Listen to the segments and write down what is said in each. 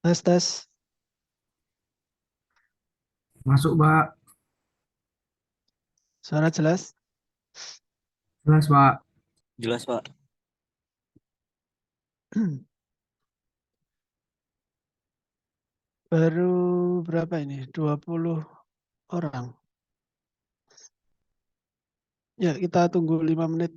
Tes tes, Masuk, Mbak. suara jelas. Jelas, Pak. Jelas, Pak. Baru berapa ini? 20 orang. Ya, kita tunggu 5 menit.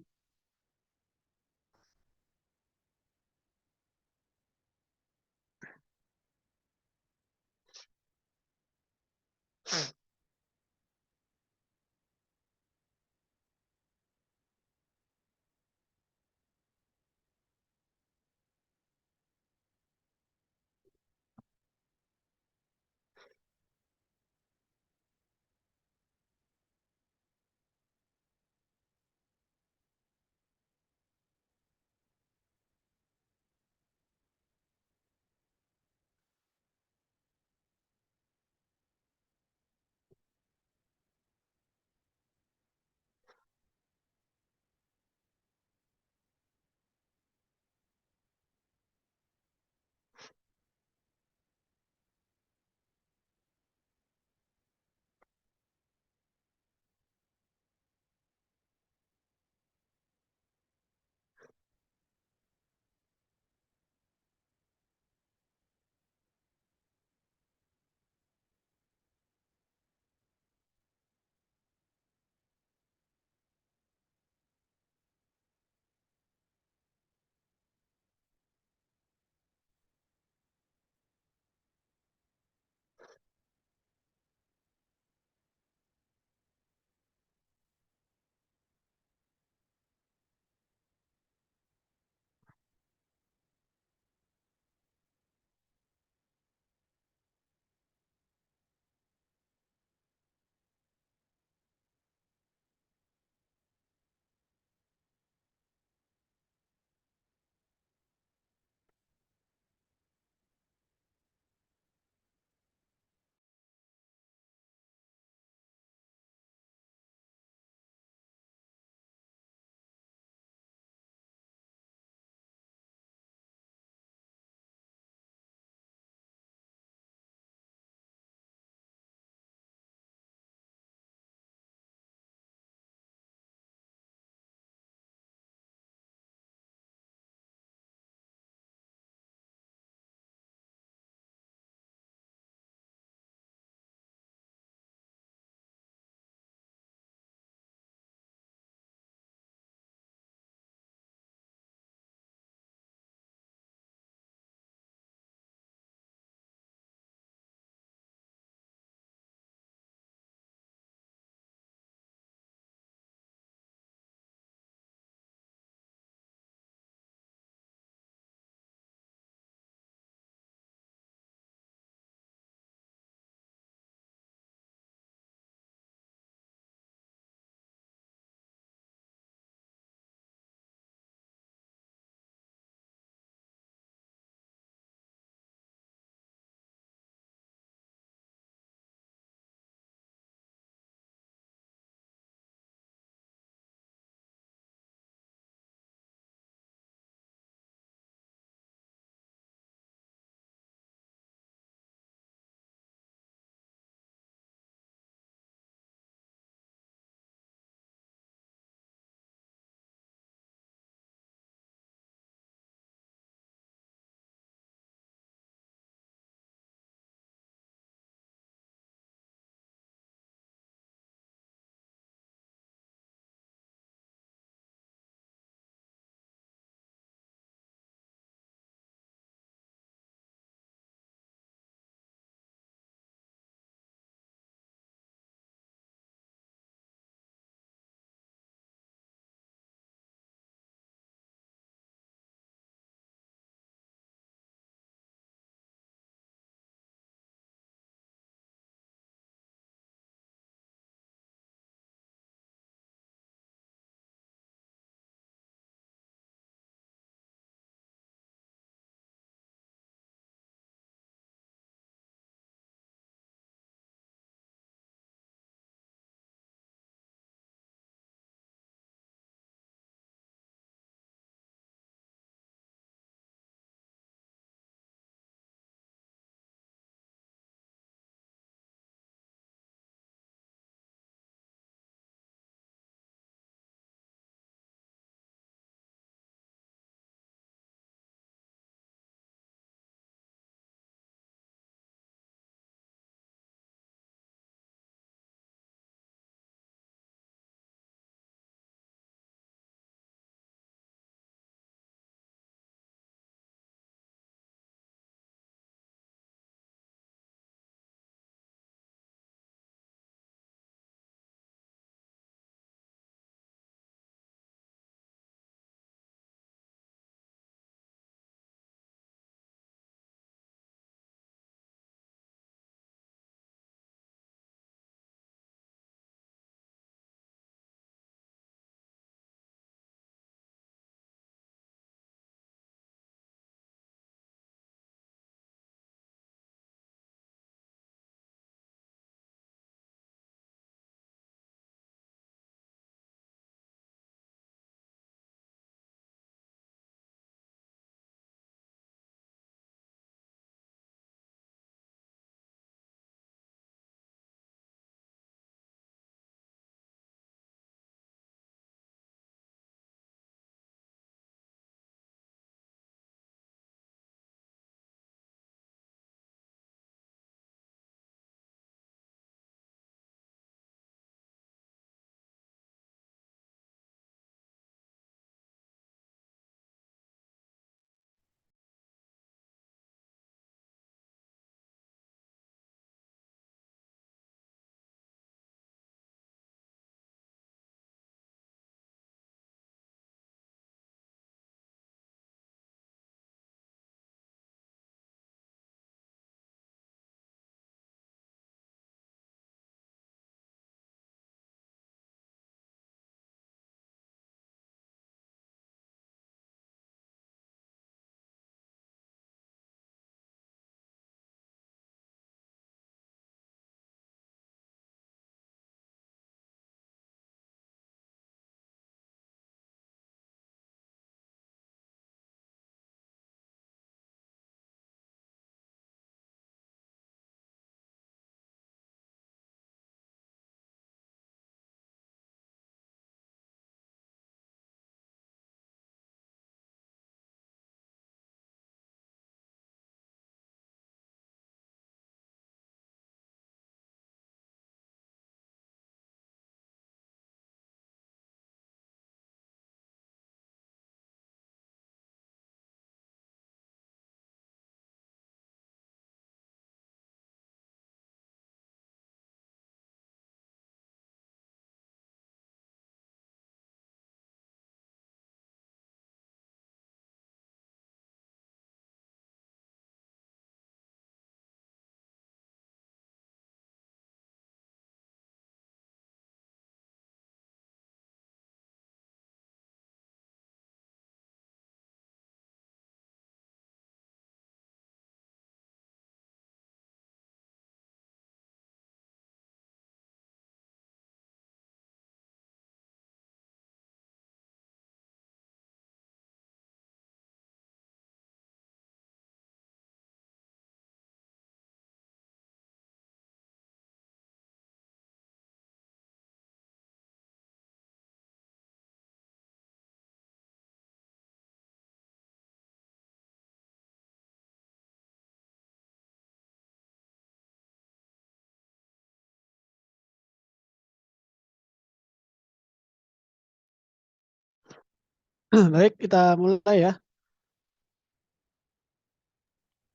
Baik, kita mulai ya.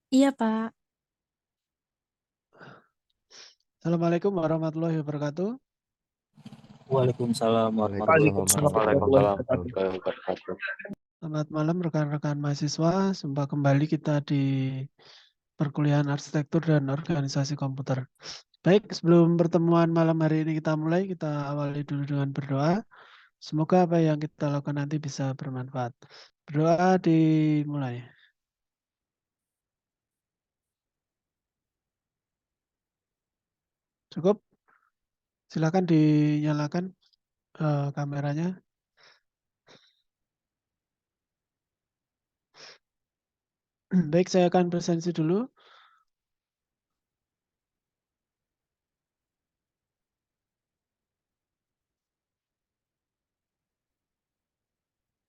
Iya, Pak. Assalamualaikum warahmatullahi wabarakatuh. Waalaikumsalam warahmatullahi Waalaikumsalam wabarakatuh. warahmatullahi Waalaikumsalam wabarakatuh. warahmatullahi wabarakatuh. Selamat malam rekan-rekan mahasiswa. Jumpa kembali kita di perkuliahan arsitektur dan organisasi komputer. Baik, sebelum pertemuan malam hari ini kita mulai, kita awali dulu dengan berdoa. Semoga apa yang kita lakukan nanti bisa bermanfaat. Berdoa dimulai. Cukup? Silakan dinyalakan kameranya. Baik, saya akan presentasi dulu.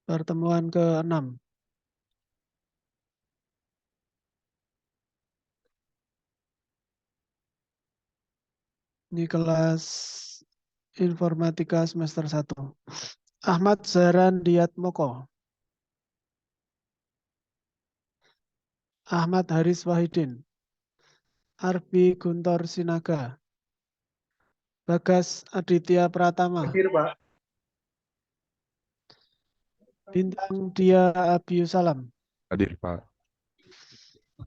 Pertemuan ke-6. Ini kelas Informatika semester 1. Ahmad Zahran Diatmoko. Ahmad Haris Wahidin. Arbi Guntur Sinaga. Bagas Aditya Pratama. Hadir, Pak. Bintang Dia Abiusalam. Hadir, Pak.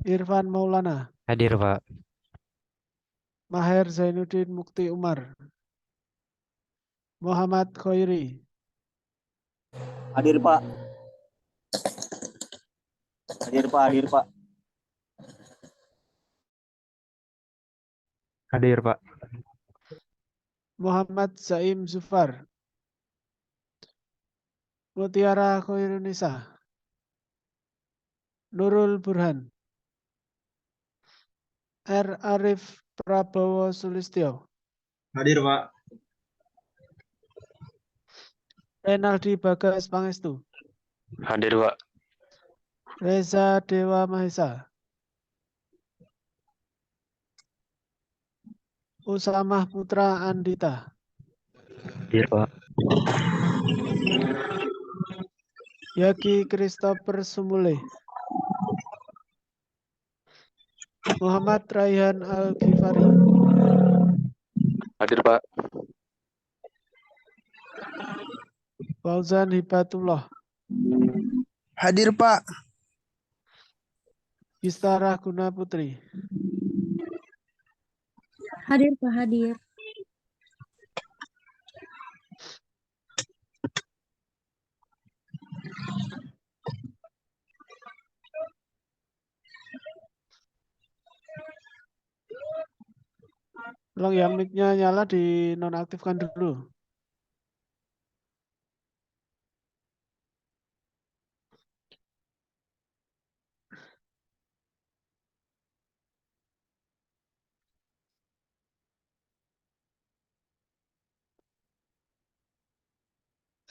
Irfan Maulana. Hadir, Pak. Maher Zainuddin Mukti Umar. Muhammad Khairi. Hadir Pak. Hadir Pak, hadir Pak. Hadir, Pak. Muhammad Zaim Zufar. Mutiara Khairunisa. Nurul Burhan. R. Arif Prabowo Sulistyo. Hadir, Pak. Renaldi Bagas Pangestu. Hadir, Pak. Reza Dewa Mahesa. Usamah Putra Andita. Hadir, Pak. Yagi Christopher Sumule. Muhammad Raihan Al-Ghifari. Hadir, Pak. Fauzan Hibatullah. Hadir, Pak. Istara Guna Putri. Hadir, Pak. Hadir. Tolong yang mic-nya nyala dinonaktifkan dulu.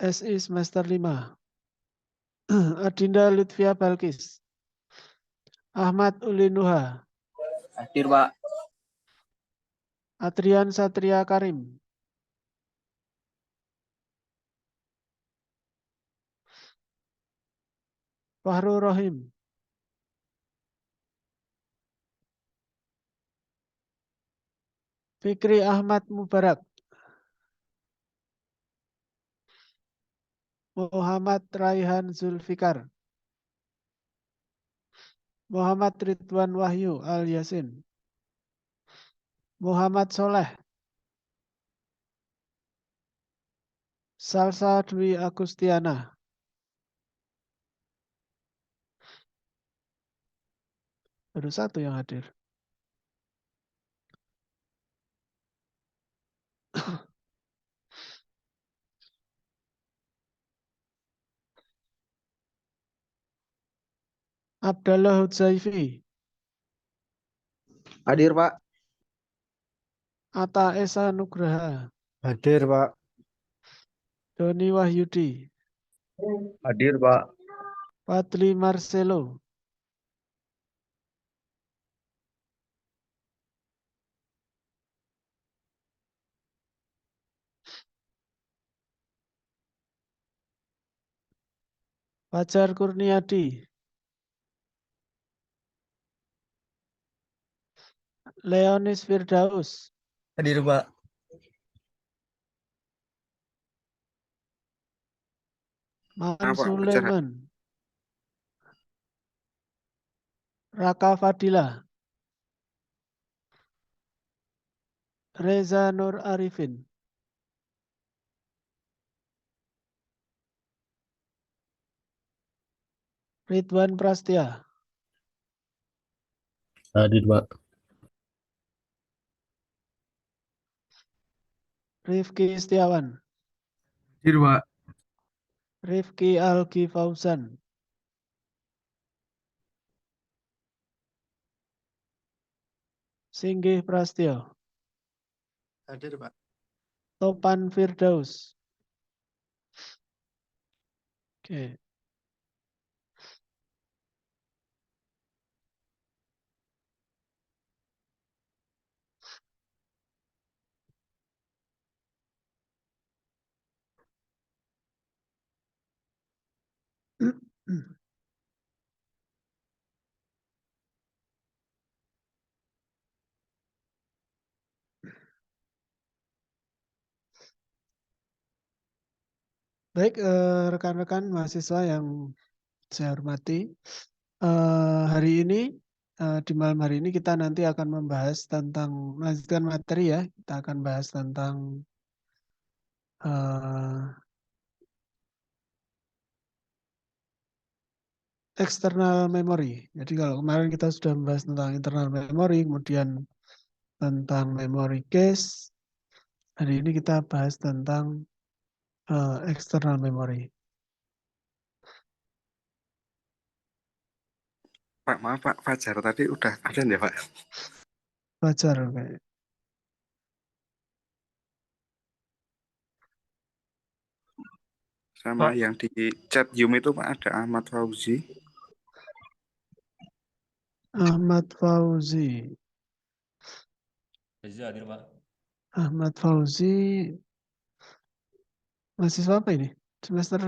SI semester 5. Adinda Lutfia Balkis. Ahmad Ulinuha. Hadir Pak. Adrian Satria Karim. Fahru Rohim. Fikri Ahmad Mubarak. Muhammad Raihan Zulfikar. Muhammad Ridwan Wahyu Al Yasin. Muhammad Soleh. Salsa Dwi Agustiana. Baru satu yang hadir. Abdallah Hudzaifi. Hadir, Pak. Atta Esa Nugraha. Hadir, Pak. Doni Wahyudi. Hadir, Pak. Fadli Marcelo. Fajar Kurniadi, Leonis Firdaus, Hadir, Pak. Maan Pak Fajar. Suleman, Raka Fadila, Reza Nur Arifin, Ridwan Prastia, Hadir, Pak. Rifki Setiawan, Hadir, Pak. Rifki Algi Fauzan, Singgih Prastio, Hadir, Pak. Topan Firdaus. Oke. Baik, rekan-rekan mahasiswa yang saya hormati, hari ini di malam hari ini kita nanti akan membahas tentang melanjutkan materi ya. Kita akan bahas tentang external memory. Jadi kalau kemarin kita sudah membahas tentang internal memory, kemudian tentang memory cache, hari ini kita bahas tentang external memory. Pak, maaf Pak, Fajar tadi udah ada ya Pak? Fajar kayak. Sama yang di chat Zoom itu Pak ada Ahmad Fauzi. Ahmad Fauzi. Hadir, Pak. Ahmad Fauzi mahasiswa apa ini? Semester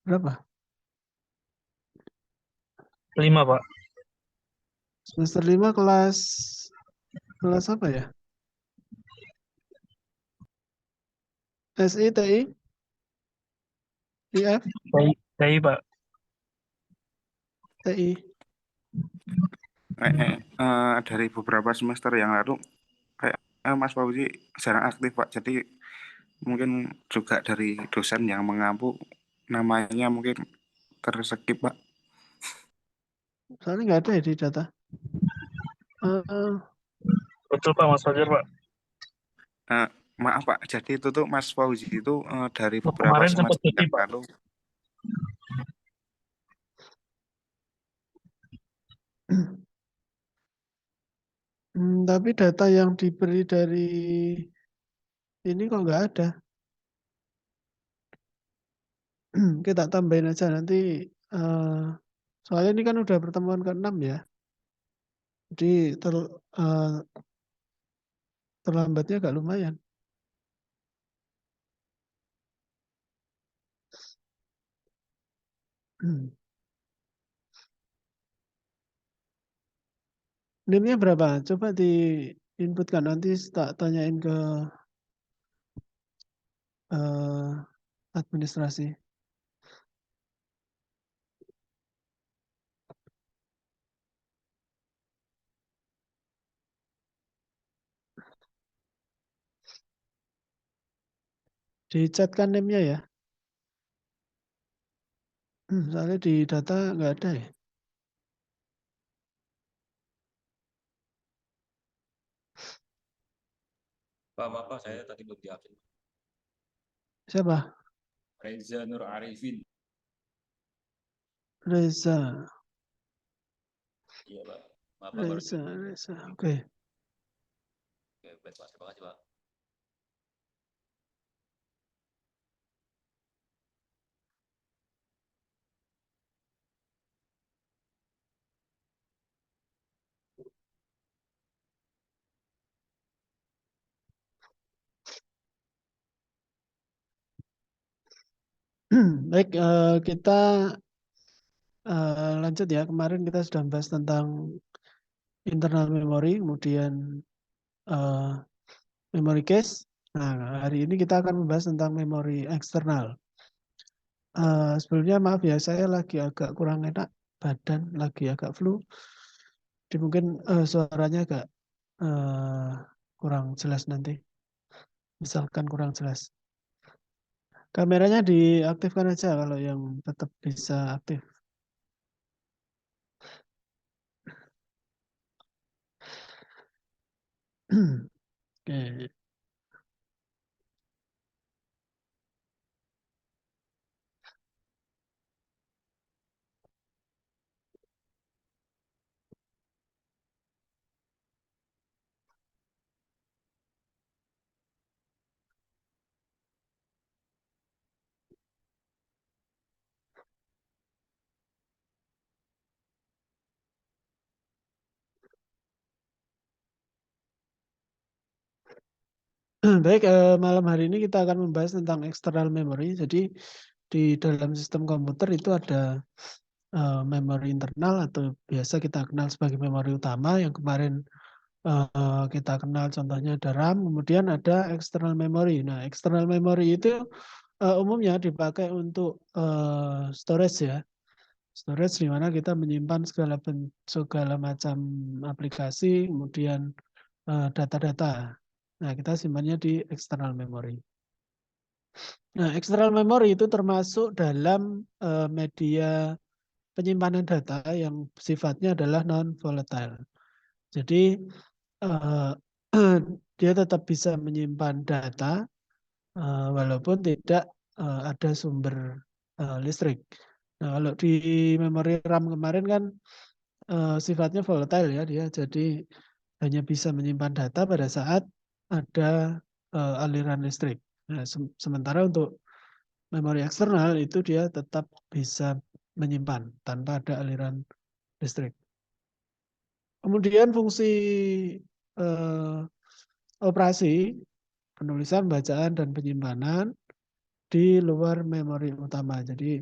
berapa? 5, Pak. Semester 5 kelas apa ya? SI, TI, IF, TI, Pak. TI. Dari beberapa semester yang lalu kayak Mas Fauzi jarang aktif Pak. Jadi mungkin juga dari dosen yang mengampu namanya mungkin terskip Pak. Soalnya nggak ada ya di data. Betul, Pak, Mas Fajar, Pak. Maaf Pak, jadi itu tuh Mas Fauzi itu dari beberapa Kemarin sempat semester cuti, yang Pak. lalu. Tapi data yang diberi dari ini kok nggak ada. Kita tambahin aja nanti. Soalnya ini kan udah pertemuan ke-6 ya. Jadi terlambatnya agak lumayan. NIM-nya berapa? Coba di inputkan, nanti tak tanyain ke administrasi. Dicatkan NIM-nya ya. Soalnya di data nggak ada ya. Pak, maaf Pak, saya tadi belum diabsen. Siapa? Reza Nur Arifin. Reza. Iya, Pak. Maaf, Pak. Reza. Oke. Oke, baik, Pak. Terima kasih, Pak. Baik, kita lanjut ya. Kemarin kita sudah membahas tentang internal memory, kemudian memory cache. Nah, hari ini kita akan membahas tentang memori eksternal. Sebelumnya maaf ya, saya lagi agak kurang enak badan, lagi agak flu. Jadi mungkin suaranya agak kurang jelas nanti. Misalkan kurang jelas. Kameranya diaktifkan aja kalau yang tetap bisa aktif. Oke. Baik, malam hari ini kita akan membahas tentang external memory. Jadi di dalam sistem komputer itu ada memori internal atau biasa kita kenal sebagai memori utama yang kemarin kita kenal contohnya ada RAM, kemudian ada external memory. Nah, external memory itu umumnya dipakai untuk storage ya. Storage di mana kita menyimpan segala macam aplikasi, kemudian data-data. Nah, kita simpannya di external memory. Nah, external memory itu termasuk dalam media penyimpanan data yang sifatnya adalah non-volatile. Jadi, dia tetap bisa menyimpan data walaupun tidak ada sumber listrik. Nah, kalau di memori RAM kemarin kan sifatnya volatile ya dia, jadi hanya bisa menyimpan data pada saat ada aliran listrik. Nah, sementara untuk memori eksternal itu dia tetap bisa menyimpan tanpa ada aliran listrik. Kemudian fungsi operasi, penulisan, bacaan, dan penyimpanan di luar memori utama. Jadi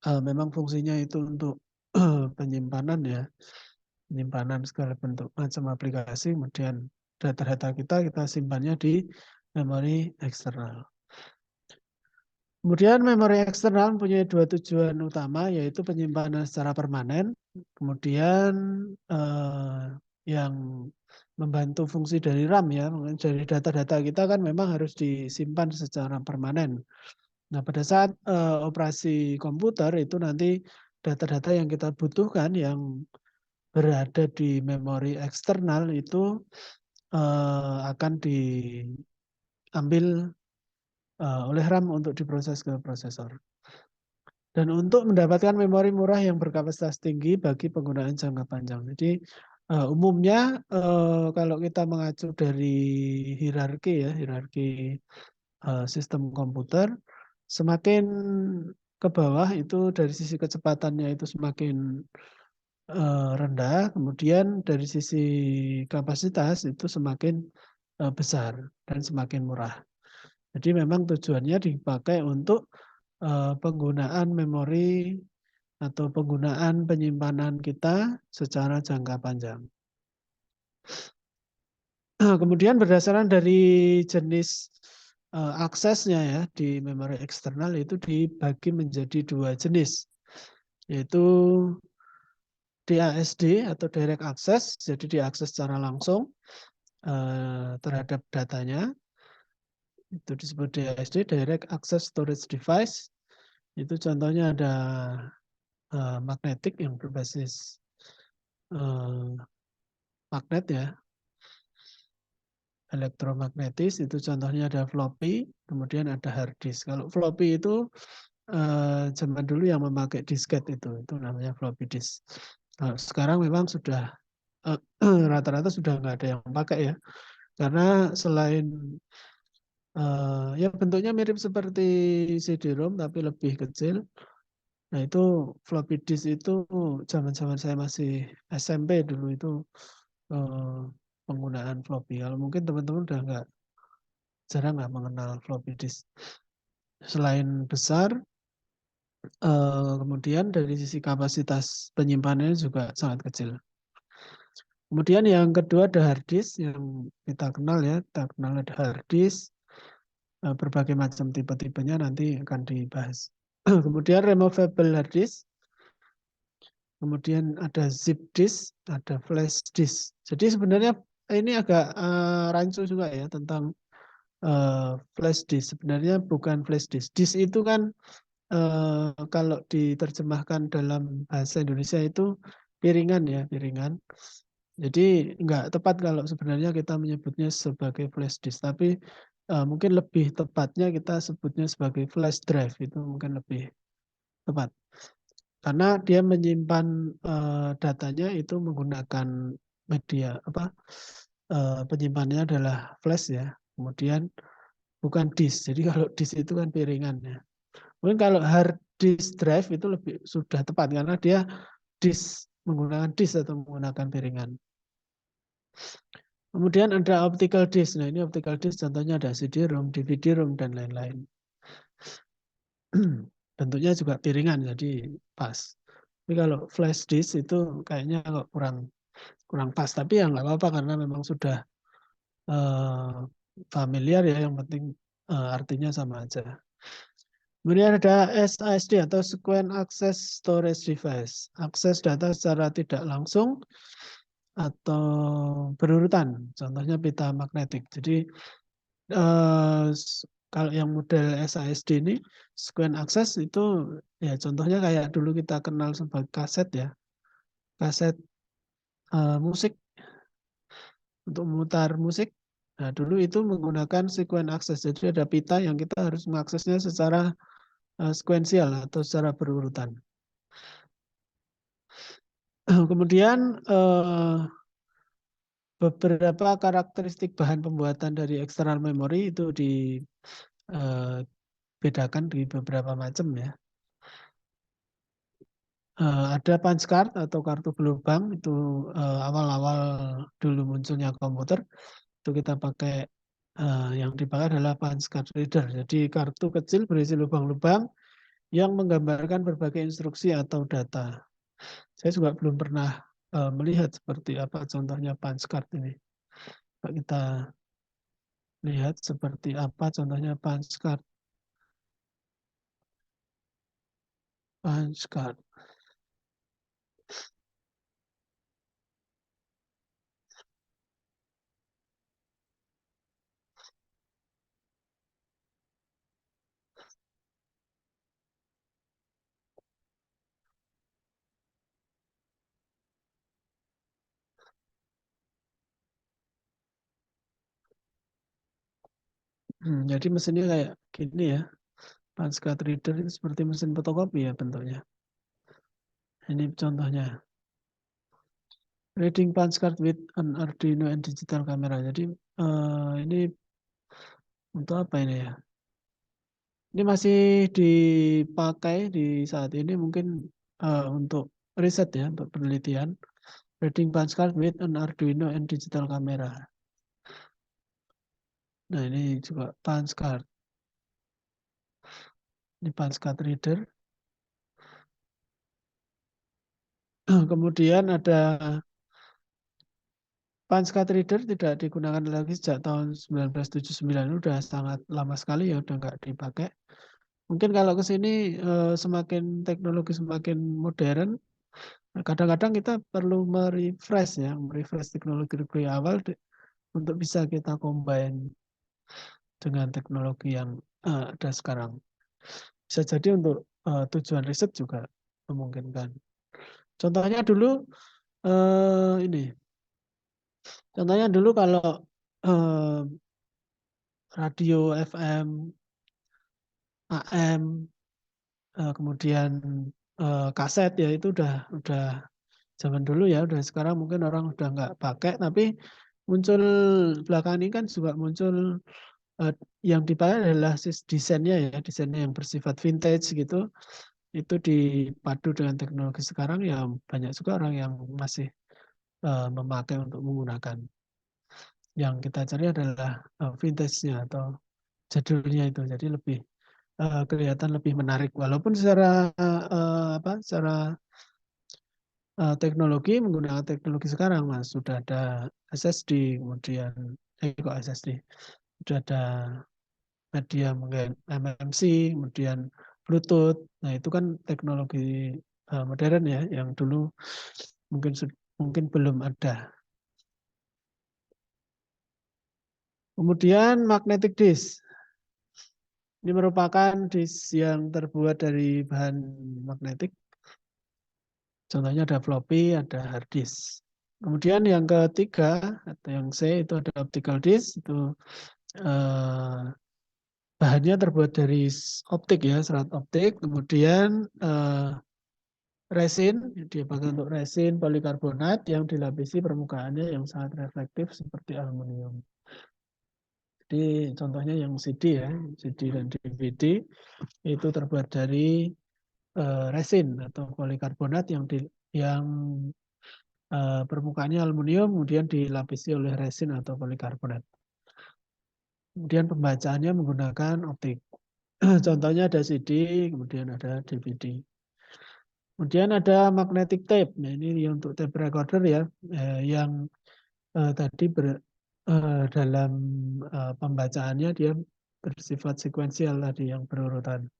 memang fungsinya itu untuk penyimpanan ya, penyimpanan segala bentuk macam aplikasi, kemudian data-data kita simpannya di memori eksternal. Kemudian memori eksternal mempunyai dua tujuan utama, yaitu penyimpanan secara permanen, kemudian yang membantu fungsi dari RAM ya, dari data-data kita kan memang harus disimpan secara permanen. Nah, pada saat operasi komputer itu nanti data-data yang kita butuhkan yang berada di memori eksternal itu akan diambil oleh RAM untuk diproses ke prosesor. Dan untuk mendapatkan memori murah yang berkapasitas tinggi bagi penggunaan jangka panjang. Jadi umumnya kalau kita mengacu dari hierarki ya, hierarki sistem komputer, semakin ke bawah itu dari sisi kecepatannya itu semakin rendah, kemudian dari sisi kapasitas itu semakin besar dan semakin murah. Jadi memang tujuannya dipakai untuk penggunaan memori atau penggunaan penyimpanan kita secara jangka panjang. Kemudian berdasarkan dari jenis aksesnya ya di memori eksternal itu dibagi menjadi dua jenis, yaitu DASD atau direct access, jadi diakses secara langsung terhadap datanya. Itu disebut DASD, Direct Access Storage Device. Itu contohnya ada magnetik yang berbasis magnet ya, elektromagnetis. Itu contohnya ada floppy, kemudian ada hard disk. Kalau floppy itu zaman dulu yang memakai disket itu namanya floppy disk. Nah, sekarang memang sudah rata-rata sudah nggak ada yang pakai ya, karena selain ya bentuknya mirip seperti CD-ROM tapi lebih kecil. Nah itu floppy disk itu zaman-zaman saya masih SMP dulu itu penggunaan floppy. Kalau mungkin teman-teman udah jarang nggak mengenal floppy disk. Selain besar, Kemudian dari sisi kapasitas penyimpanannya juga sangat kecil. Kemudian yang kedua ada hard disk yang kita kenal ya, kita kenal ada hard disk, berbagai macam tipe-tipenya nanti akan dibahas. Kemudian removable hard disk, kemudian ada zip disk, ada flash disk. Jadi sebenarnya ini agak rancu juga ya tentang flash disk. Sebenarnya bukan flash disk. Disk itu kan kalau diterjemahkan dalam bahasa Indonesia itu piringan ya, piringan. Jadi nggak tepat kalau sebenarnya kita menyebutnya sebagai flash disk, tapi mungkin lebih tepatnya kita sebutnya sebagai flash drive, itu mungkin lebih tepat. Karena dia menyimpan datanya itu menggunakan media penyimpanannya adalah flash ya. Kemudian bukan disk. Jadi kalau disk itu kan piringan ya. Mungkin kalau hard disk drive itu lebih sudah tepat karena dia disk menggunakan disk atau menggunakan piringan. Kemudian ada optical disk. Nah, ini optical disk contohnya ada CD-ROM, DVD-ROM dan lain-lain. Bentuknya juga piringan jadi pas. Tapi kalau flash disk itu kayaknya kok kurang pas. Tapi ya nggak apa-apa karena memang sudah familiar ya. Yang penting artinya sama aja. Kemudian ada SASD atau Sequence Access Storage Device. Akses data secara tidak langsung atau berurutan. Contohnya pita magnetik. Jadi kalau yang model SASD ini Sequence Access itu ya contohnya kayak dulu kita kenal sebagai kaset ya. Kaset musik untuk memutar musik. Nah, dulu itu menggunakan Sequence Access. Jadi ada pita yang kita harus mengaksesnya secara sekuensial atau secara berurutan. Kemudian beberapa karakteristik bahan pembuatan dari external memory itu dibedakan di beberapa macam ya. Ada punch card atau kartu berlubang itu awal-awal dulu munculnya komputer itu kita pakai yang dipakai adalah punch card reader. Jadi kartu kecil berisi lubang-lubang yang menggambarkan berbagai instruksi atau data. Saya juga belum pernah melihat seperti apa contohnya punch card ini. Kita lihat seperti apa contohnya punch card. Punch card. Jadi mesinnya kayak gini ya. Punch card reader itu seperti mesin fotokopi ya bentuknya. Ini contohnya. Reading punch card with an Arduino and digital camera. Jadi ini untuk apa ini ya? Ini masih dipakai di saat ini mungkin untuk riset ya, untuk penelitian. Reading punch card with an Arduino and digital camera. Nah ini juga punch card. Ini punch card reader. Kemudian ada punch card reader tidak digunakan lagi sejak tahun 1979. Udah sangat lama sekali ya, udah nggak dipakai. Mungkin kalau ke sini semakin teknologi semakin modern, kadang-kadang kita perlu merefresh ya, merefresh teknologi awal untuk bisa kita combine dengan teknologi yang ada sekarang. Bisa jadi untuk tujuan riset juga memungkinkan. Contohnya dulu ini. Contohnya dulu kalau radio FM, AM, kemudian kaset ya itu udah zaman dulu ya, udah sekarang mungkin orang udah nggak pakai, tapi muncul belakangan ini kan juga muncul yang dipakai adalah desainnya ya, desainnya yang bersifat vintage gitu. Itu dipadu dengan teknologi sekarang ya banyak juga orang yang masih memakai untuk menggunakan. Yang kita cari adalah vintage-nya atau jadulnya itu. Jadi lebih kelihatan lebih menarik. Walaupun secara teknologi menggunakan teknologi sekarang, Mas, sudah ada SSD, kemudian kok SSD, sudah ada media mungkin MMC, kemudian Bluetooth. Nah, itu kan teknologi modern ya, yang dulu mungkin belum ada. Kemudian magnetic disk. Ini merupakan disk yang terbuat dari bahan magnetik. Contohnya ada floppy, ada hard disk. Kemudian yang ketiga atau yang C itu ada optical disk. Itu bahannya terbuat dari optik ya, serat optik. Kemudian resin, dia pakai untuk resin polikarbonat yang dilapisi permukaannya yang sangat reflektif seperti aluminium. Jadi contohnya yang CD ya, CD dan DVD itu terbuat dari resin atau polikarbonat yang permukaannya aluminium kemudian dilapisi oleh resin atau polikarbonat. Kemudian pembacaannya menggunakan optik. Contohnya ada CD, kemudian ada DVD. Kemudian ada magnetic tape. Nah, ini untuk tape recorder ya, yang tadi dalam pembacaannya dia bersifat sekuensial tadi yang berurutan.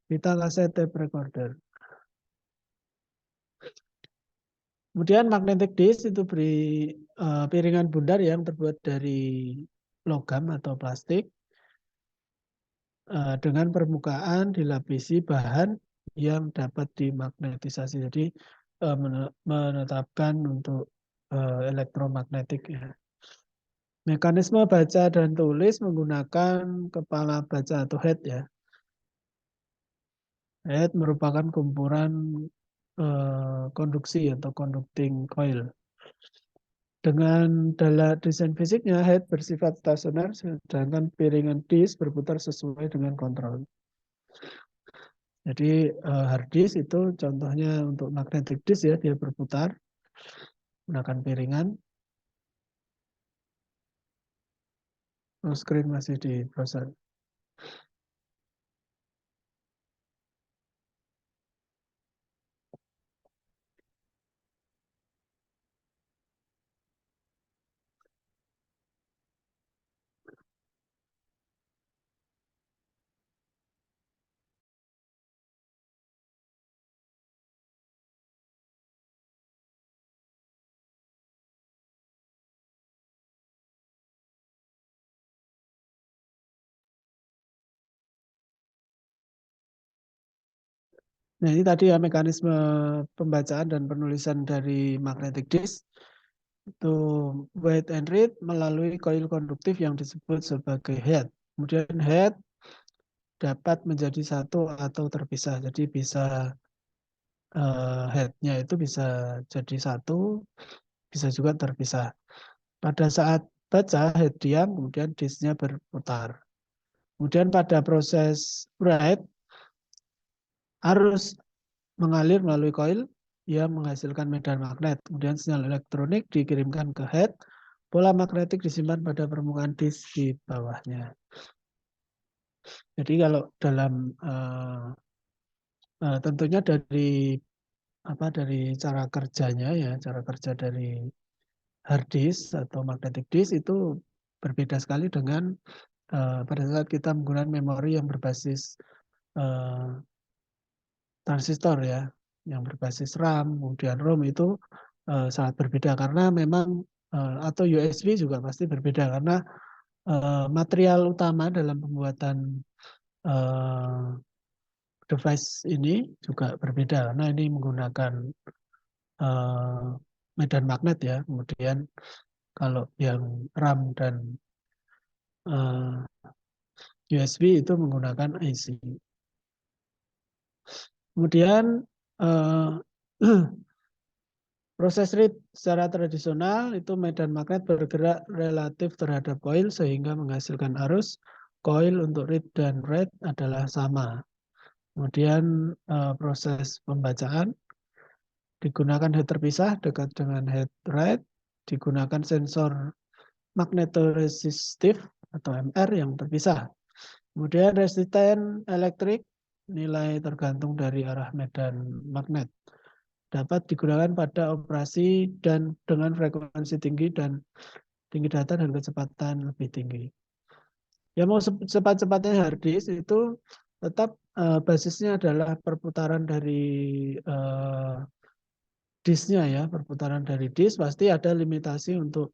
Kita kaset tape recorder. Kemudian magnetic disk itu beri piringan bundar yang terbuat dari logam atau plastik dengan permukaan dilapisi bahan yang dapat dimagnetisasi. Jadi menetapkan untuk elektromagnetik ya. Mekanisme baca dan tulis menggunakan kepala baca atau head ya. Head merupakan kumpulan konduksi atau conducting coil. Dengan desain fisiknya, head bersifat stasioner, sedangkan piringan disk berputar sesuai dengan kontrol. Jadi hard disk itu contohnya untuk magnetic disk ya, dia berputar menggunakan piringan. Screen masih diproses. Nah, ini tadi ya mekanisme pembacaan dan penulisan dari magnetic disk. Itu write and read melalui koil konduktif yang disebut sebagai head. Kemudian head dapat menjadi satu atau terpisah. Jadi bisa headnya itu bisa jadi satu, bisa juga terpisah. Pada saat baca head diam, kemudian disknya berputar. Kemudian pada proses write arus mengalir melalui koil yang menghasilkan medan magnet. Kemudian sinyal elektronik dikirimkan ke head, pola magnetik disimpan pada permukaan disk di bawahnya. Jadi kalau dalam tentunya dari cara kerjanya ya, cara kerja dari hard disk atau magnetic disk itu berbeda sekali dengan pada saat kita menggunakan memori yang berbasis transistor ya, yang berbasis RAM, kemudian ROM itu sangat berbeda karena memang atau USB juga pasti berbeda karena material utama dalam pembuatan device ini juga berbeda karena ini menggunakan medan magnet ya. Kemudian kalau yang RAM dan USB itu menggunakan IC. Kemudian proses read secara tradisional itu medan magnet bergerak relatif terhadap koil sehingga menghasilkan arus. Koil untuk read dan write adalah sama. Kemudian proses pembacaan digunakan head terpisah dekat dengan head write, digunakan sensor magnetoresistif atau MR yang terpisah. Kemudian resisten elektrik, nilai tergantung dari arah medan magnet. Dapat digunakan pada operasi dan dengan frekuensi tinggi dan tinggi data dan kecepatan lebih tinggi. Ya mau cepat-cepatnya hard disk itu tetap basisnya adalah perputaran dari disknya ya, perputaran dari disk pasti ada limitasi untuk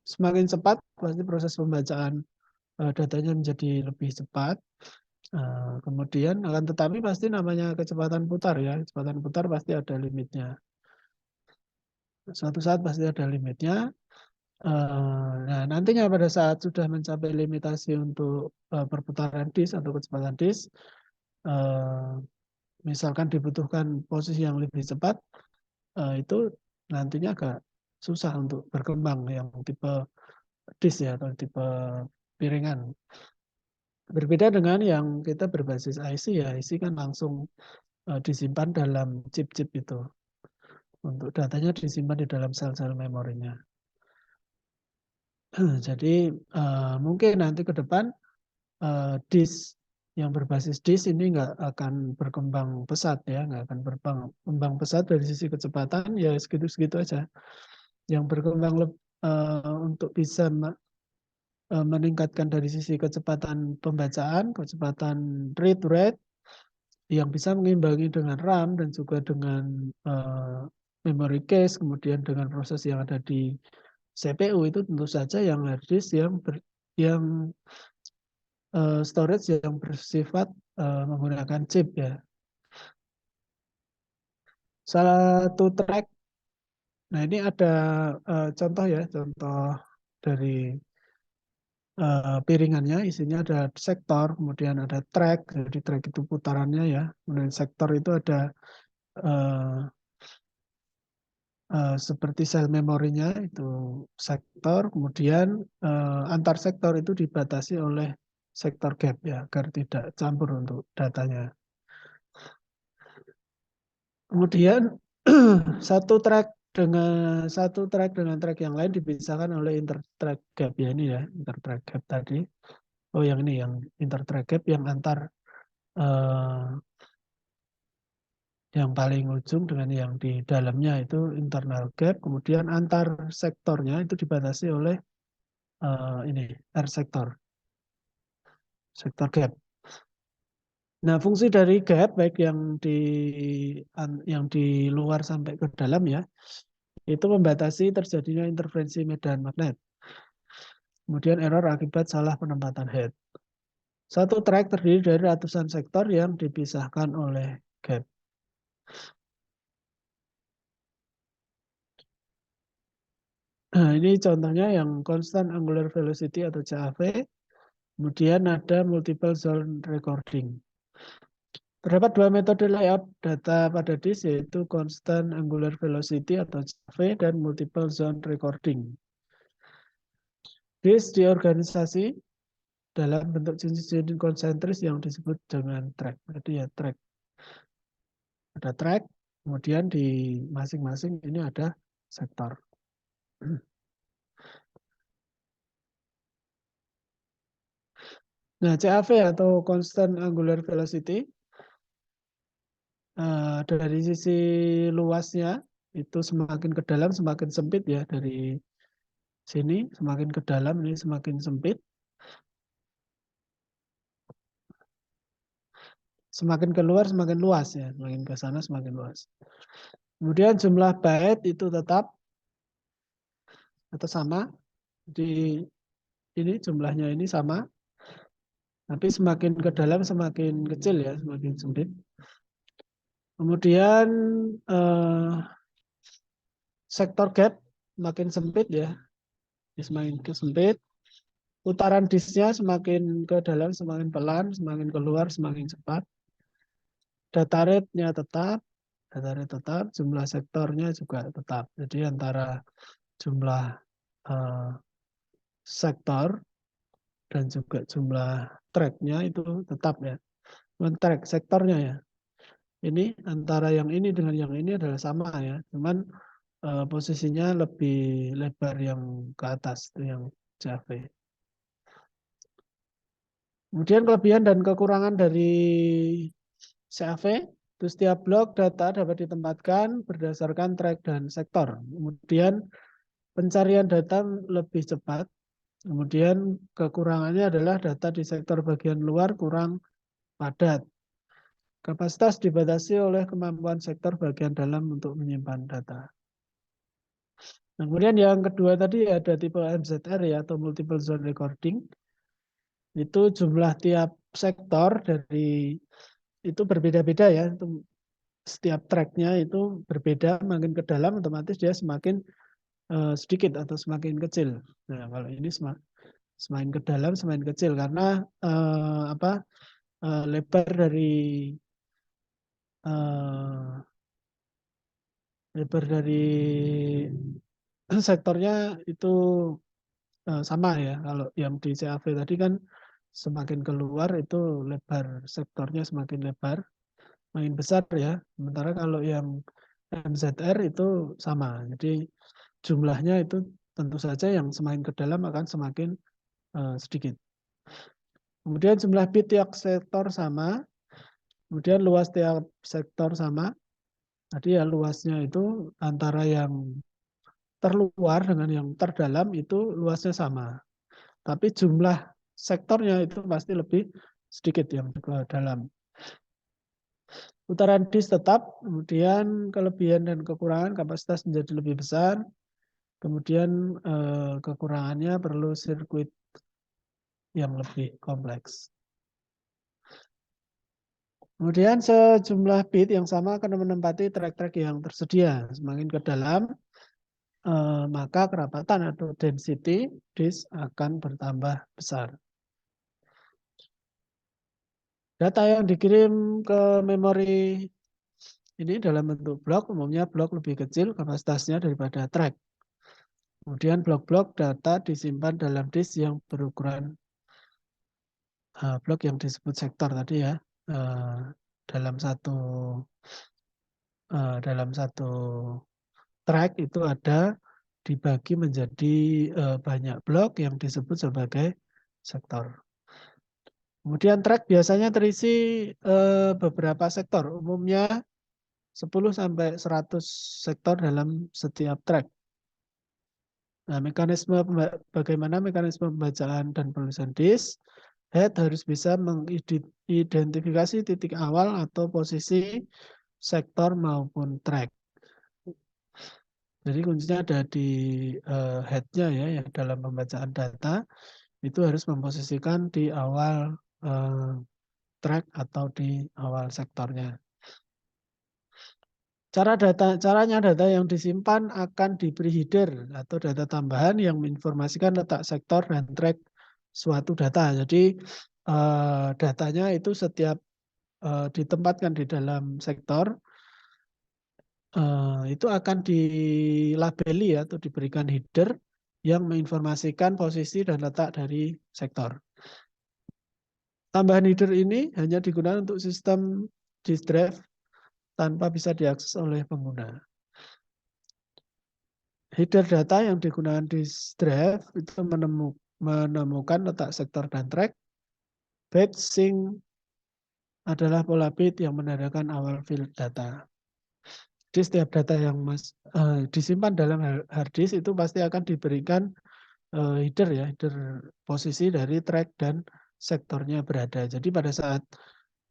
semakin cepat pasti proses pembacaan datanya menjadi lebih cepat. Kemudian akan tetapi pasti namanya kecepatan putar ya, kecepatan putar pasti ada limitnya. Suatu saat pasti ada limitnya. Nah, nantinya pada saat sudah mencapai limitasi untuk perputaran disk atau kecepatan disk, misalkan dibutuhkan posisi yang lebih cepat, itu nantinya agak susah untuk berkembang yang tipe disk ya atau tipe piringan. Berbeda dengan yang kita berbasis IC ya, IC kan langsung disimpan dalam chip-chip itu. Untuk datanya disimpan di dalam sel-sel memorinya. Jadi mungkin nanti ke depan disk yang berbasis disk ini nggak akan berkembang pesat ya, nggak akan berkembang pesat dari sisi kecepatan ya segitu-segitu aja. Yang berkembang untuk bisa meningkatkan dari sisi kecepatan pembacaan, kecepatan read rate yang bisa mengimbangi dengan RAM dan juga dengan memory cache, kemudian dengan proses yang ada di CPU itu tentu saja yang hard disk yang storage yang bersifat menggunakan chip ya. Satu track, nah ini ada contoh ya, contoh dari piringannya, isinya ada sektor, kemudian ada track, jadi track itu putarannya ya, kemudian sektor itu ada seperti sel memorinya itu sektor, kemudian antar sektor itu dibatasi oleh sektor gap ya, agar tidak campur untuk datanya. Kemudian satu track dengan track yang lain dipisahkan oleh intertrack gap ya ini ya, intertrack gap tadi. Oh yang ini yang intertrack gap yang antar yang paling ujung dengan yang di dalamnya itu internal gap, kemudian antar sektornya itu dibatasi oleh ini R sektor, sektor gap. Nah, fungsi dari gap baik yang di luar sampai ke dalam ya, itu membatasi terjadinya interferensi medan magnet. Kemudian error akibat salah penempatan head. Satu track terdiri dari ratusan sektor yang dipisahkan oleh gap. Nah, ini contohnya yang constant angular velocity atau CAV. Kemudian ada multiple zone recording. Terdapat dua metode layout data pada disk yaitu constant angular velocity atau CAV dan multiple zone recording. Disk diorganisasi dalam bentuk cincin konsentris yang disebut dengan track. Jadi ya track. Ada track, kemudian di masing-masing ini ada sektor. Nah, CAV atau constant angular velocity dari sisi luasnya itu semakin ke dalam semakin sempit ya, dari sini semakin ke dalam ini semakin sempit. Semakin keluar semakin luas ya, semakin ke sana semakin luas. Kemudian jumlah byte itu tetap atau sama. Di ini jumlahnya ini sama. Tapi semakin ke dalam semakin kecil ya, semakin sempit. Kemudian sektor gap makin sempit ya, semakin sempit. Putaran disknya semakin ke dalam semakin pelan, semakin keluar semakin cepat. Data rate-nya tetap, jumlah sektornya juga tetap. Jadi antara jumlah sektor dan juga jumlah track-nya itu tetap ya. Track sektornya ya. Ini antara yang ini dengan yang ini adalah sama ya. Cuman posisinya lebih lebar yang ke atas itu yang CAV. Kemudian kelebihan dan kekurangan dari CAV, itu setiap blok data dapat ditempatkan berdasarkan track dan sektor. Kemudian pencarian data lebih cepat. Kemudian kekurangannya adalah data di sektor bagian luar kurang padat. Kapasitas dibatasi oleh kemampuan sektor bagian dalam untuk menyimpan data. Nah, kemudian yang kedua tadi ada tipe MZR ya, atau multiple zone recording. Itu jumlah tiap sektor dari itu berbeda-beda ya. Itu setiap tracknya itu berbeda, makin ke dalam otomatis dia semakin sedikit atau semakin kecil. Nah, kalau ini semakin ke dalam semakin kecil karena lebar dari sektornya itu sama ya. Kalau yang di CAV tadi kan semakin keluar itu lebar sektornya semakin lebar, makin besar ya. Sementara kalau yang MZR itu sama. Jadi jumlahnya itu tentu saja yang semakin ke dalam akan semakin sedikit. Kemudian jumlah bit tiap sektor sama. Kemudian luas tiap sektor sama. Tadi ya luasnya itu antara yang terluar dengan yang terdalam itu luasnya sama. Tapi jumlah sektornya itu pasti lebih sedikit yang ke dalam. Putaran disk tetap, kemudian kelebihan dan kekurangan kapasitas menjadi lebih besar. Kemudian kekurangannya perlu sirkuit yang lebih kompleks. Kemudian sejumlah bit yang sama akan menempati track-track yang tersedia. Semakin ke dalam, maka kerapatan atau density disk akan bertambah besar. Data yang dikirim ke memori ini dalam bentuk blok, umumnya blok lebih kecil kapasitasnya daripada track. Kemudian blok-blok data disimpan dalam disk yang berukuran blok yang disebut sektor tadi ya, dalam satu track itu ada dibagi menjadi banyak blok yang disebut sebagai sektor. Kemudian track biasanya terisi beberapa sektor, umumnya 10-100 sektor dalam setiap track. Nah, bagaimana mekanisme pembacaan dan penulisan disk? Head harus bisa mengidentifikasi titik awal atau posisi sektor maupun track. Jadi kuncinya ada di head-nya ya, yang dalam pembacaan data itu harus memposisikan di awal track atau di awal sektornya. Caranya data yang disimpan akan diberi header atau data tambahan yang menginformasikan letak sektor dan track suatu data. Jadi datanya itu setiap ditempatkan di dalam sektor itu akan dilabeli atau diberikan header yang menginformasikan posisi dan letak dari sektor. Tambahan header ini hanya digunakan untuk sistem disk drive tanpa bisa diakses oleh pengguna. Header data yang digunakan di drive itu menemukan letak sektor dan track. Bit sync adalah pola bit yang menandakan awal field data. Jadi setiap data yang disimpan dalam hard disk itu pasti akan diberikan header ya, header posisi dari track dan sektornya berada. Jadi pada saat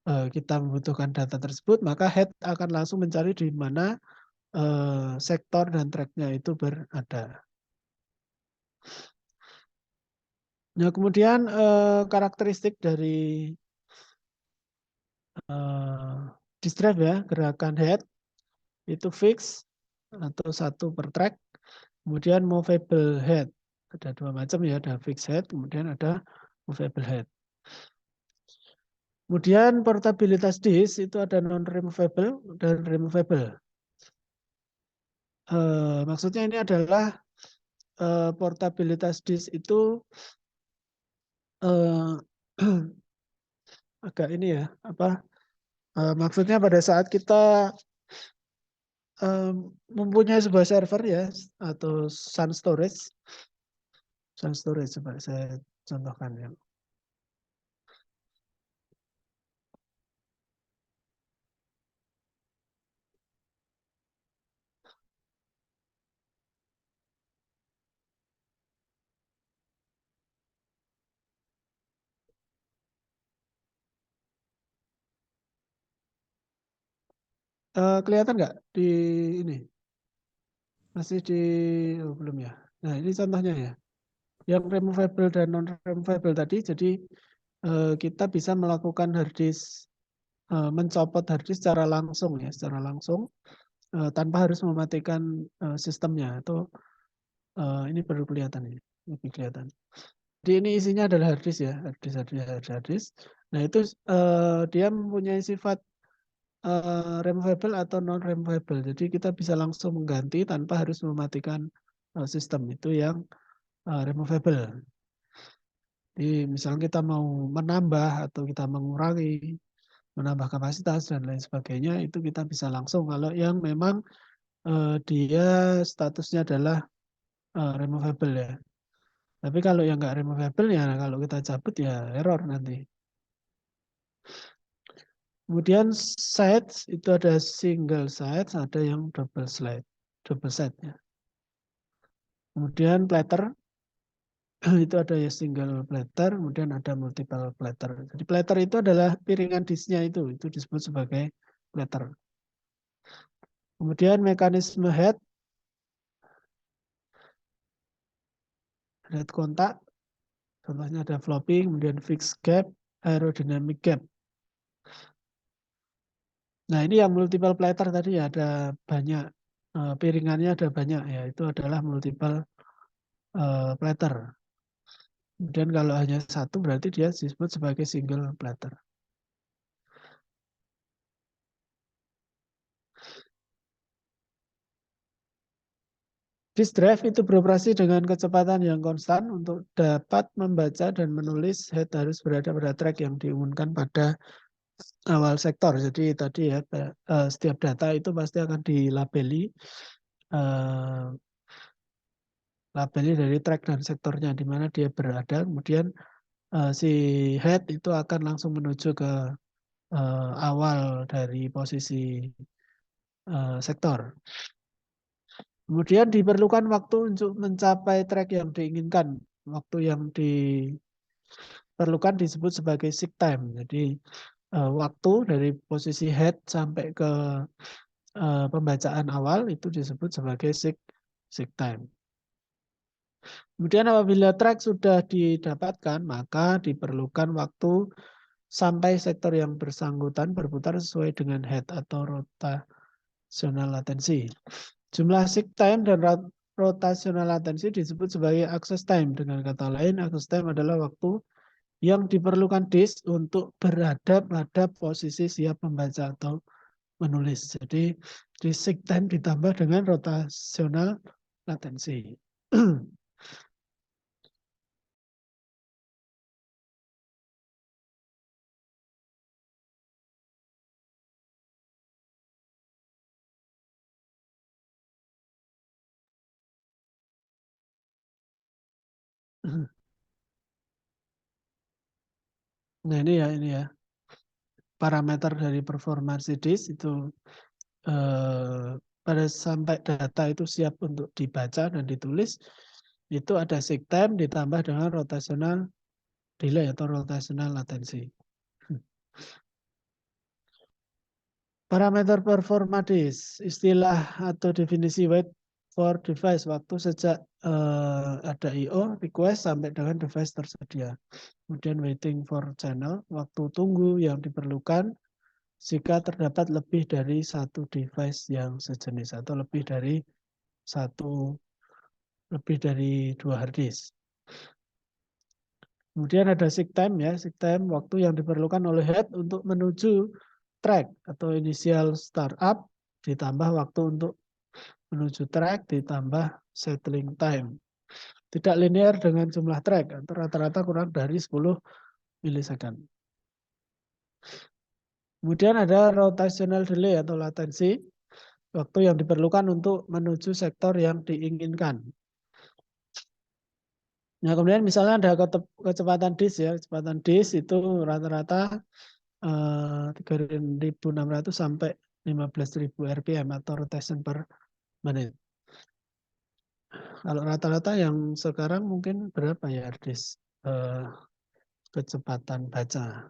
kita membutuhkan data tersebut, maka head akan langsung mencari di mana sektor dan tracknya itu berada. Nah, kemudian karakteristik dari disk drive ya, gerakan head itu fix atau satu per track. Kemudian movable head, ada dua macam ya, ada fixed head, kemudian ada movable head. Kemudian portabilitas disk itu ada non-removable dan removable. Maksudnya ini adalah portabilitas disk itu agak ini ya, maksudnya pada saat kita mempunyai sebuah server ya, atau Sun Storage, coba saya contohkan ya. kelihatan nggak di ini? Masih di belum ya? Nah, ini contohnya ya. Yang removable dan non removable tadi, jadi kita bisa melakukan hard disk, mencopot hard disk secara langsung ya, secara langsung tanpa harus mematikan sistemnya. Atau ini perlu kelihatan ya, lebih kelihatan. Jadi ini isinya adalah hard disk ya, hard disk. Nah itu dia mempunyai sifat removable atau non removable. Jadi kita bisa langsung mengganti tanpa harus mematikan sistem. Itu yang removable. Jadi misalnya kita mau menambah atau kita mengurangi, menambah kapasitas dan lain sebagainya, itu kita bisa langsung. Kalau yang memang dia statusnya adalah removable ya. Tapi kalau yang nggak removable ya kalau kita cabut ya error nanti. Kemudian sites itu ada single sites, ada yang double set ya. Kemudian platter itu ada ya single platter, kemudian ada multiple platter. Jadi platter itu adalah piringan disknya itu disebut sebagai platter. Kemudian mekanisme head kontak, contohnya ada floppy, kemudian fixed gap, aerodynamic gap. Nah ini yang multiple platter tadi ya, ada banyak piringannya, ada banyak ya, itu adalah multiple platter. Kemudian kalau hanya satu berarti dia disebut sebagai single platter. Disk drive itu beroperasi dengan kecepatan yang konstan. Untuk dapat membaca dan menulis, head harus berada pada track yang diumumkan pada awal sektor. Jadi tadi ya, setiap data itu pasti akan dilabeli, labeli dari track dan sektornya di mana dia berada. Kemudian si head itu akan langsung menuju ke awal dari posisi sektor. Kemudian diperlukan waktu untuk mencapai track yang diinginkan. Waktu yang diperlukan disebut sebagai seek time. Jadi waktu dari posisi head sampai ke pembacaan awal itu disebut sebagai seek time. Kemudian apabila track sudah didapatkan, maka diperlukan waktu sampai sektor yang bersangkutan berputar sesuai dengan head atau rotational latency. Jumlah seek time dan rotational latency disebut sebagai access time. Dengan kata lain, access time adalah waktu yang diperlukan disk untuk berada pada posisi siap membaca atau menulis. Jadi, di seek time ditambah dengan rotational latency. Nah ini ya parameter dari performance disk itu pada sampai data itu siap untuk dibaca dan ditulis itu ada seek time ditambah dengan rotational delay atau rotational latency. Parameter performa disk, istilah atau definisi wait for device, waktu sejak ada I/O request sampai dengan device tersedia. Kemudian waiting for channel, waktu tunggu yang diperlukan jika terdapat lebih dari satu device yang sejenis atau lebih dari dua hard disk. Kemudian ada seek time ya, seek time waktu yang diperlukan oleh head untuk menuju track atau initial startup ditambah waktu untuk menuju track ditambah settling time. Tidak linear dengan jumlah track, atau rata-rata kurang dari 10 milisecond. Kemudian ada rotational delay atau latensi, waktu yang diperlukan untuk menuju sektor yang diinginkan. Nah, kemudian misalnya ada kecepatan disk ya, kecepatan disk itu rata-rata 3.600 sampai 15.000 RPM atau rotation per menit. Kalau rata-rata yang sekarang mungkin berapa ya disk kecepatan baca?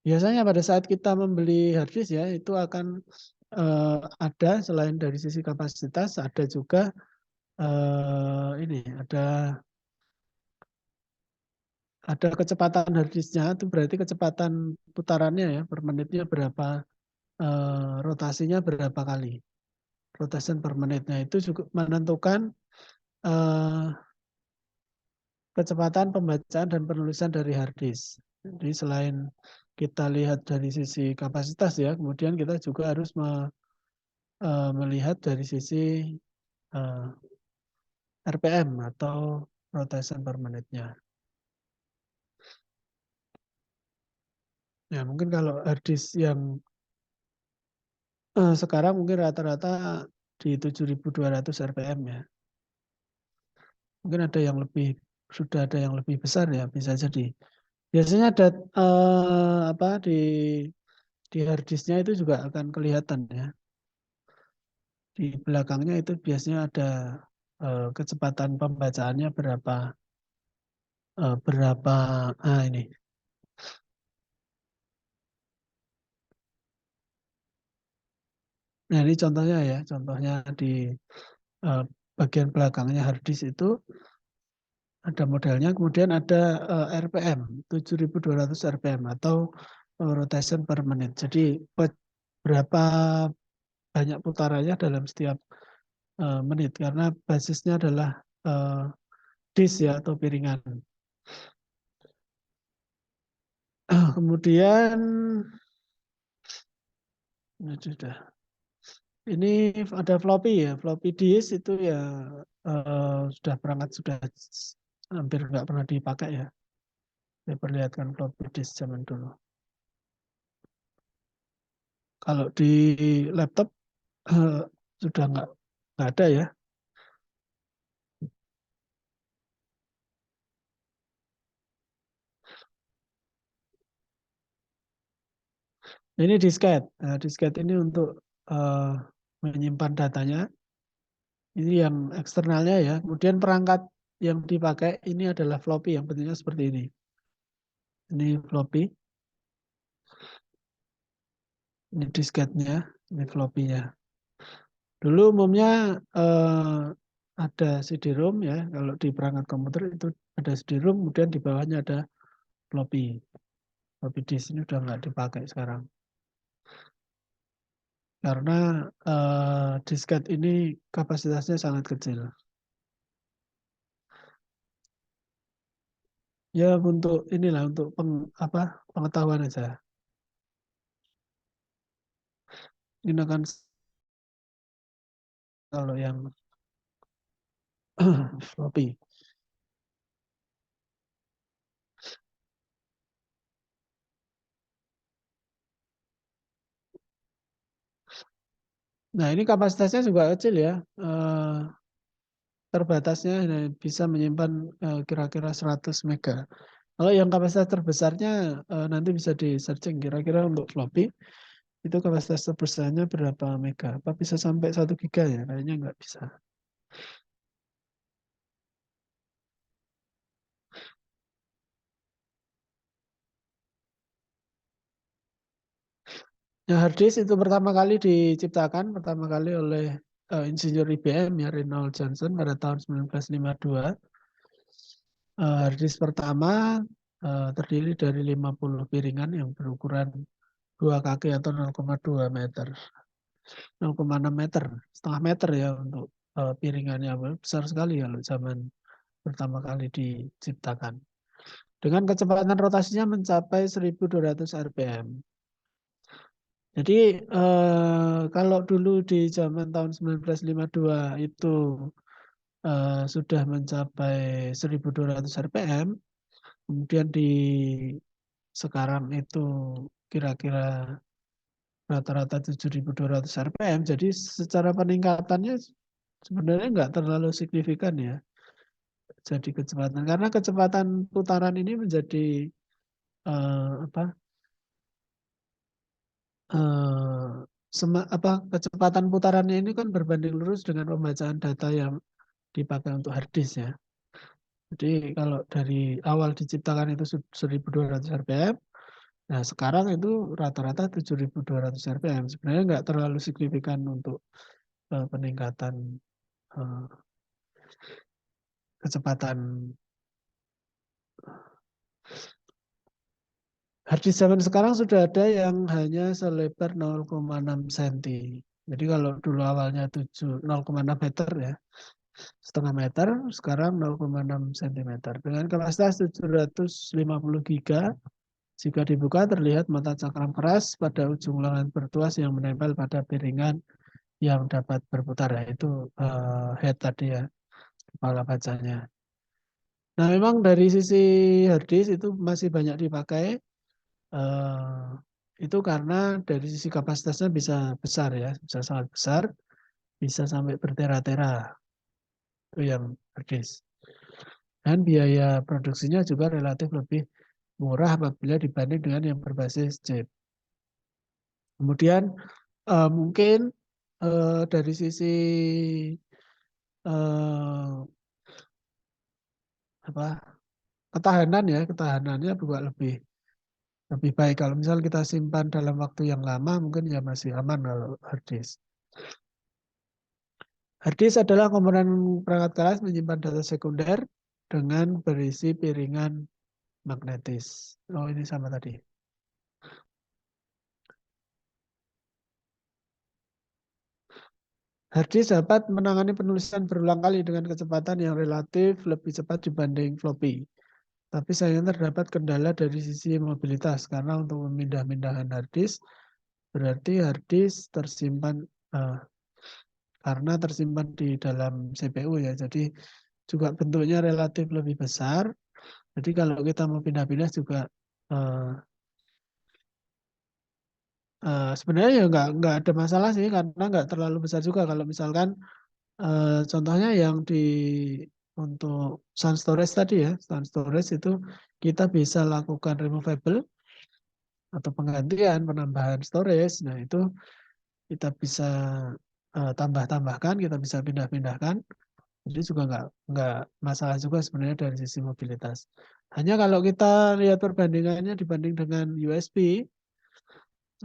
Biasanya pada saat kita membeli hard disk ya, itu akan ada selain dari sisi kapasitas, ada juga ini ada kecepatan hard disknya, itu berarti kecepatan putarannya ya per menitnya berapa, rotasinya berapa kali, rotation per menitnya itu juga menentukan kecepatan pembacaan dan penulisan dari hard disk. Jadi selain kita lihat dari sisi kapasitas ya, kemudian kita juga harus melihat dari sisi RPM atau rotation per menitnya. Ya mungkin kalau hard disk yang sekarang mungkin rata-rata di 7.200 RPM ya. Mungkin ada yang sudah ada yang lebih besar ya, bisa jadi. Biasanya ada di hard disknya itu juga akan kelihatan ya. Di belakangnya itu biasanya ada kecepatan pembacaannya berapa ini. Nah ini contohnya ya, contohnya di bagian belakangnya hard disk itu ada modelnya, kemudian ada RPM 7.200 RPM atau rotation per menit. Jadi berapa banyak putarannya dalam setiap menit karena basisnya adalah disk ya atau piringan. Kemudian ini sudah. Ini ada floppy ya, floppy disk itu ya sudah hampir nggak pernah dipakai ya. Saya perlihatkan floppy disk zaman dulu. Kalau di laptop sudah nggak ada ya. Ini disket. Nah, disket ini untuk menyimpan datanya. Ini yang eksternalnya ya. Kemudian perangkat yang dipakai ini adalah floppy yang bentuknya seperti ini. Ini floppy. Ini disketnya, ini floppy-nya. Dulu umumnya ada CD-ROM ya. Kalau di perangkat komputer itu ada CD-ROM, kemudian di bawahnya ada floppy. Floppy disk ini udah nggak dipakai sekarang. Karena disket ini kapasitasnya sangat kecil. Ya untuk inilah untuk pengetahuan aja. Ini akan kalau yang floppy. Nah ini kapasitasnya juga kecil ya. Terbatasnya bisa menyimpan kira-kira 100 mega. Kalau yang kapasitas terbesarnya nanti bisa di searching kira-kira untuk floppy itu kapasitas terbesarnya berapa mega? Apa bisa sampai 1 giga ya? Kayaknya nggak bisa. Nah, hard disk itu pertama kali diciptakan oleh insinyur IBM ya Reynold Johnson pada tahun 1952. Hard disk pertama terdiri dari 50 piringan yang berukuran 2 kaki atau 0,2 meter. 0,6 meter, setengah meter ya untuk piringannya. Besar sekali kalau zaman pertama kali diciptakan. Dengan kecepatan rotasinya mencapai 1.200 RPM. Jadi kalau dulu di zaman tahun 1952 itu sudah mencapai 1.200 RPM, kemudian di sekarang itu kira-kira rata-rata 7.200 RPM, jadi secara peningkatannya sebenarnya nggak terlalu signifikan ya. Jadi kecepatan karena kecepatan putaran ini menjadi kecepatan putarannya ini kan berbanding lurus dengan pembacaan data yang dipakai untuk hard disk ya. Jadi kalau dari awal diciptakan itu 1.200 RPM, Nah, sekarang itu rata-rata 7.200 RPM. Sebenarnya nggak terlalu signifikan untuk peningkatan kecepatan. Harddisk zaman sekarang sudah ada yang hanya selebar 0,6 cm. Jadi kalau dulu awalnya 0,6 meter ya, setengah meter, sekarang 0,6 cm. Dengan kapasitas 750 GB, jika dibuka terlihat mata cakram keras pada ujung lengan bertuas yang menempel pada piringan yang dapat berputar, yaitu head tadi ya, kepala bacanya. Nah, memang dari sisi harddisk itu masih banyak dipakai. Itu karena dari sisi kapasitasnya bisa besar ya, bisa sangat besar, bisa sampai bertera-tera. Itu yang harddisk. Dan biaya produksinya juga relatif lebih murah apabila dibanding dengan yang berbasis chip. Kemudian mungkin dari sisi ketahanan ya, ketahanannya juga lebih baik. Kalau misal kita simpan dalam waktu yang lama, mungkin ya masih aman kalau harddisk. Harddisk adalah komponen perangkat keras menyimpan data sekunder dengan berisi piringan magnetis. Oh, ini sama tadi. Harddisk dapat menangani penulisan berulang kali dengan kecepatan yang relatif lebih cepat dibanding floppy. Tapi sayangnya terdapat kendala dari sisi mobilitas karena untuk memindah-mindahkan harddisk berarti harddisk tersimpan karena tersimpan di dalam CPU ya. Jadi juga bentuknya relatif lebih besar. Jadi kalau kita mau pindah-pindah juga sebenarnya ya nggak ada masalah sih karena nggak terlalu besar juga. Kalau misalkan contohnya yang untuk Sun Storage tadi ya, Sun Storage itu kita bisa lakukan removable atau penggantian, penambahan storage. Nah itu kita bisa tambah-tambahkan, kita bisa pindah-pindahkan. Jadi juga nggak masalah juga sebenarnya dari sisi mobilitas. Hanya kalau kita lihat perbandingannya dibanding dengan USB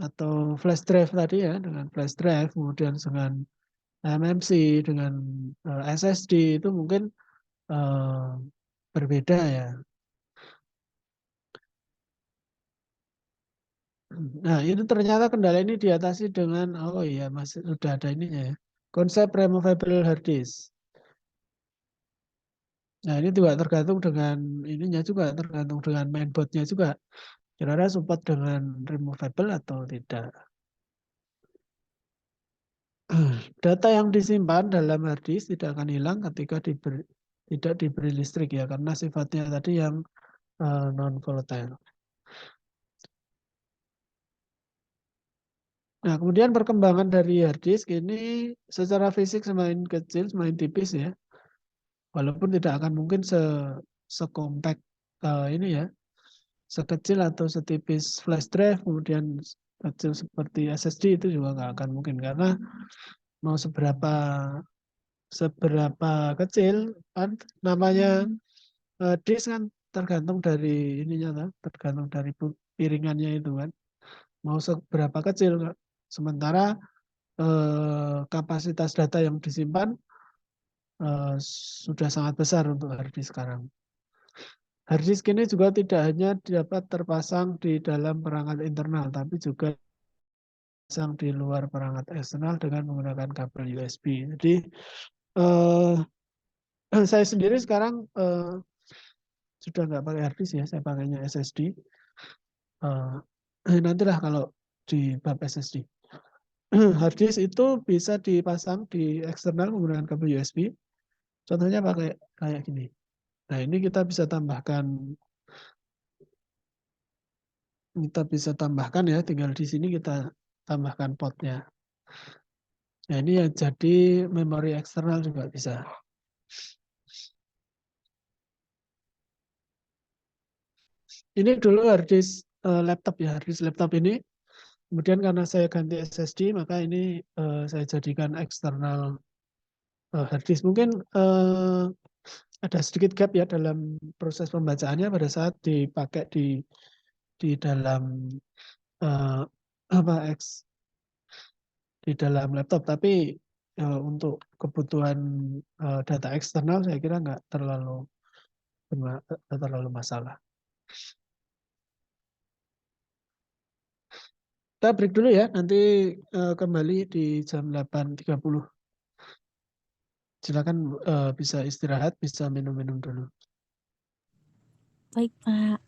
atau flash drive tadi ya, dengan flash drive, kemudian dengan MMC, dengan SSD itu mungkin berbeda ya. Nah, itu ternyata kendala ini diatasi dengan, oh iya, masih sudah ada ininya ya, konsep removable hard disk. Nah, ini juga tergantung dengan ininya juga, tergantung dengan mainboardnya juga. Kira-kira support dengan removable atau tidak. Data yang disimpan dalam hard disk tidak akan hilang ketika tidak diberi listrik ya, karena sifatnya tadi yang non-volatile. Nah, kemudian perkembangan dari hard disk ini secara fisik semakin kecil, semakin tipis ya. Walaupun tidak akan mungkin sekompak ini ya, sekecil atau setipis flash drive, kemudian kecil seperti SSD itu juga nggak akan mungkin karena mau seberapa kecil kan namanya disk kan tergantung dari ininya, tergantung dari piringannya itu kan. Mau seberapa kecil, sementara kapasitas data yang disimpan sudah sangat besar untuk hard disk sekarang. Hard disk ini juga tidak hanya dapat terpasang di dalam perangkat internal, tapi juga terpasang di luar perangkat eksternal dengan menggunakan kabel USB. Jadi saya sendiri sekarang sudah nggak pakai hard disk ya, saya pakainya SSD. Nantilah kalau di bab SSD. Hard disk itu bisa dipasang di eksternal menggunakan kabel USB. Contohnya pakai kayak gini. Nah, ini kita bisa tambahkan ya, tinggal di sini kita tambahkan portnya. Nah, ini yang jadi memori eksternal juga bisa. Ini dulu hard disk laptop ya, hard disk laptop ini. Kemudian karena saya ganti SSD, maka ini saya jadikan eksternal hard disk. Mungkin ada sedikit gap ya dalam proses pembacaannya pada saat dipakai di di dalam eh, apa di dalam laptop, tapi untuk kebutuhan data eksternal saya kira nggak terlalu masalah. Kita break dulu ya, nanti kembali di jam 8.30. Silakan bisa istirahat, bisa minum-minum dulu. Baik, Pak.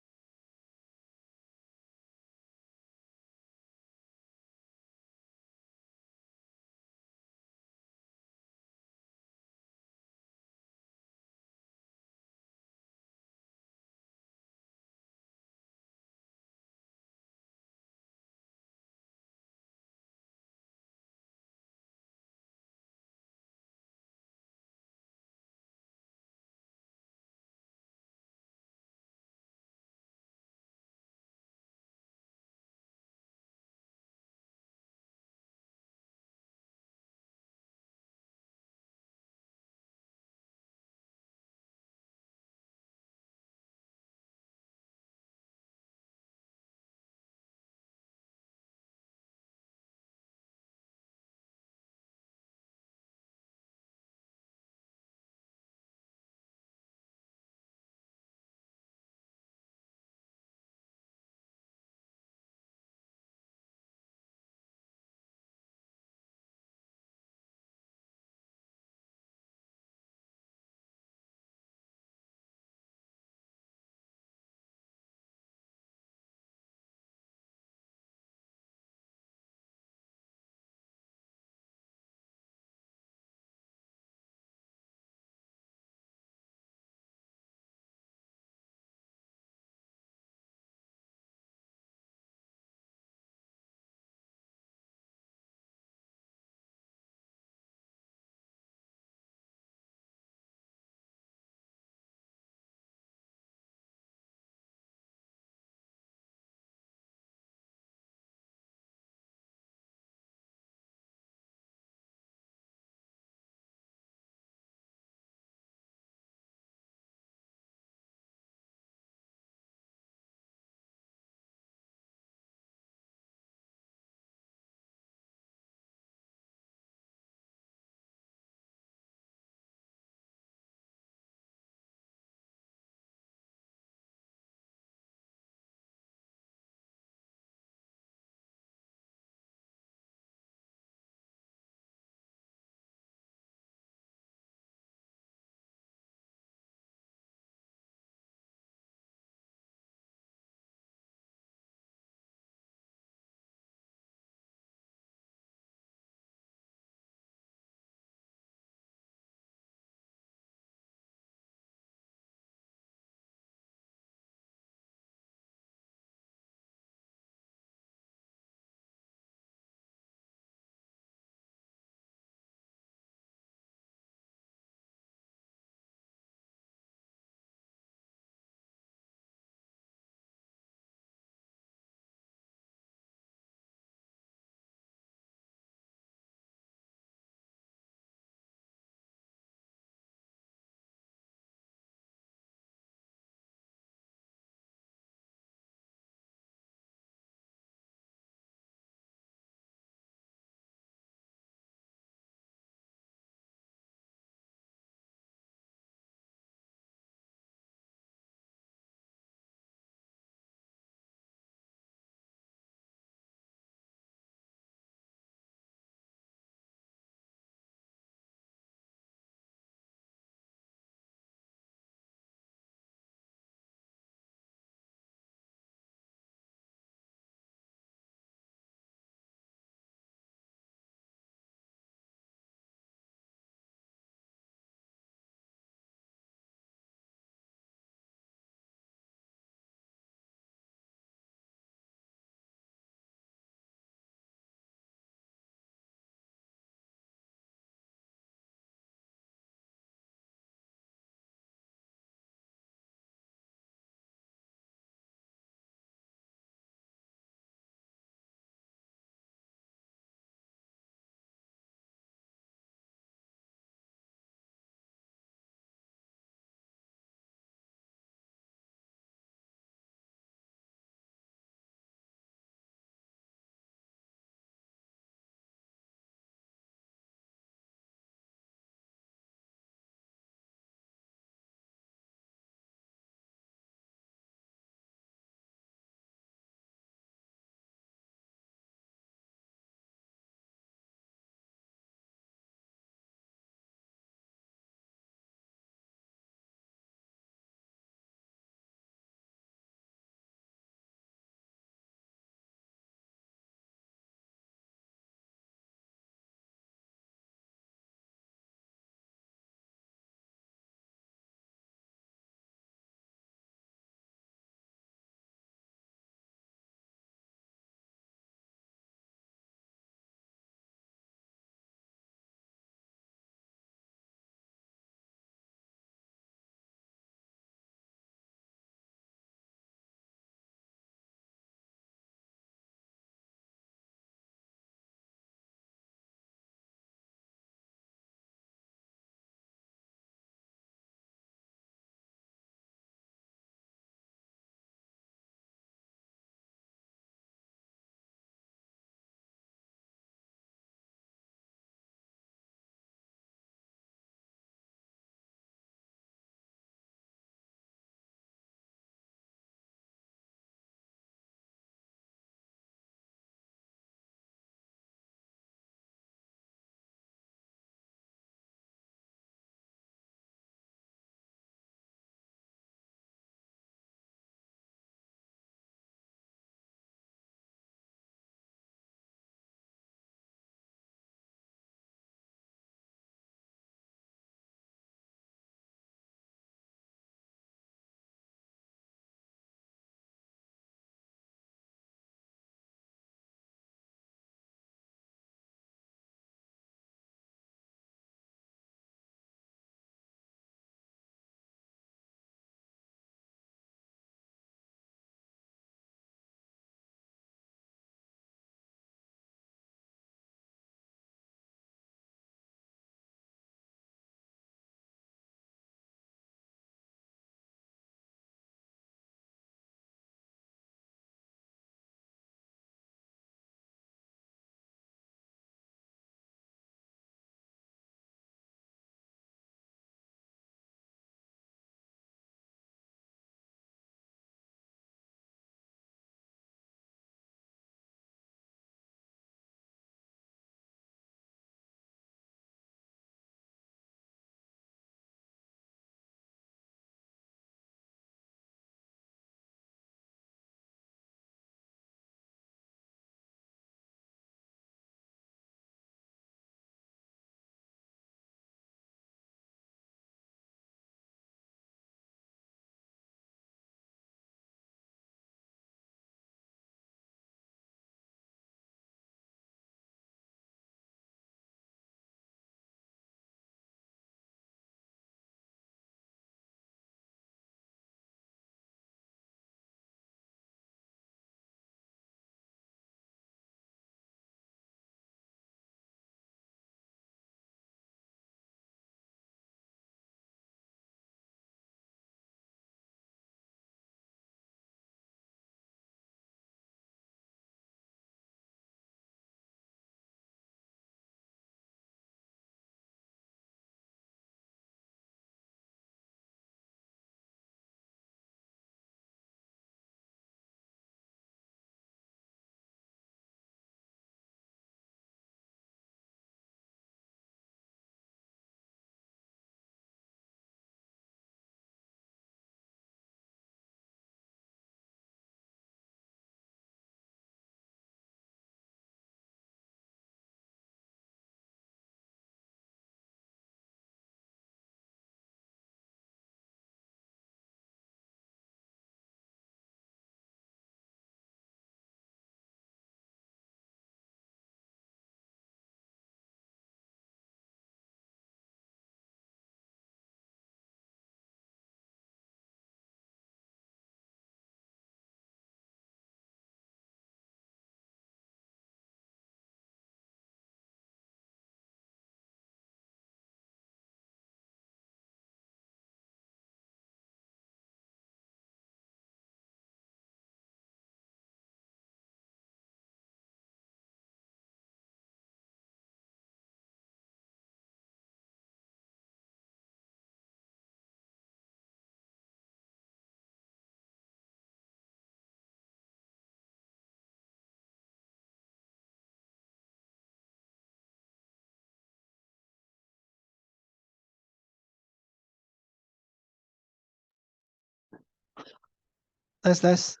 Tes.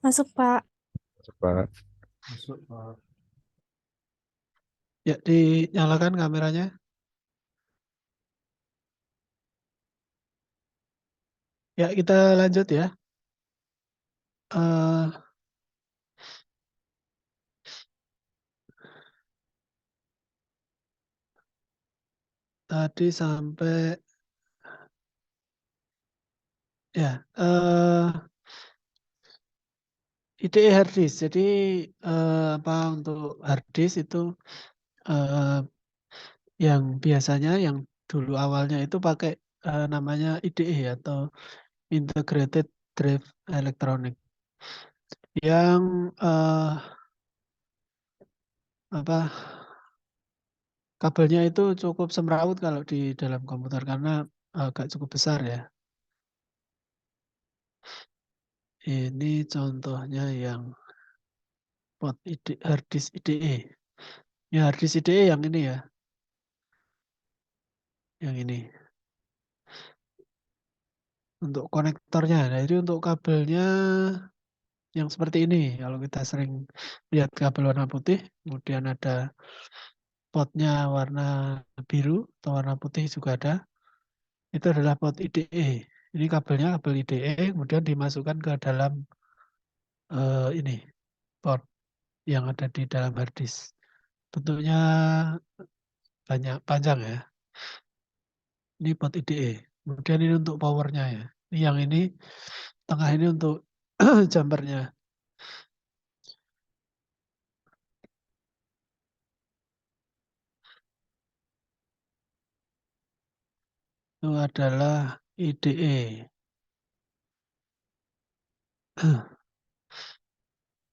Masuk, Pak. Pak. Masuk, Pak. Ya, dinyalakan kameranya. Ya, kita lanjut ya. Eh, tadi sampai ya IDE hard disk. Jadi apa untuk hard disk itu eh, yang biasanya yang dulu awalnya itu pakai namanya IDE atau Integrated Drive Electronic yang apa kabelnya itu cukup semrawut kalau di dalam komputer karena agak cukup besar ya. Ini contohnya yang port hard disk IDE. Ya hard disk IDE yang ini ya. Yang ini. Untuk konektornya. Nah, jadi untuk kabelnya yang seperti ini. Kalau kita sering lihat kabel warna putih, kemudian ada potnya warna biru atau warna putih juga ada. Itu adalah pot IDE. Ini kabelnya kabel IDE, kemudian dimasukkan ke dalam ini port yang ada di dalam hard disk. Bentuknya banyak panjang ya. Ini pot IDE. Kemudian ini untuk powernya ya. Ini yang ini tengah ini untuk jumpernya. Itu adalah IDE.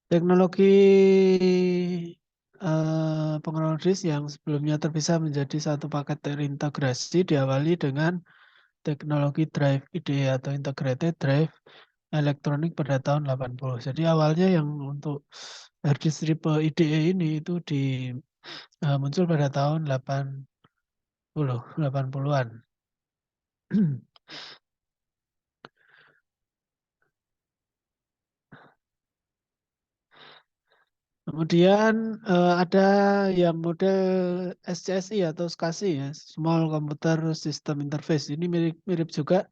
Teknologi pengelola disk yang sebelumnya terpisah menjadi satu paket terintegrasi diawali dengan teknologi drive IDE atau Integrated Drive Electronic pada tahun 80. Jadi awalnya yang untuk hard disk tipe IDE ini itu muncul pada tahun 80-an. Kemudian ada yang model SCSI atau SCSI ya, Small Computer System Interface. Ini mirip juga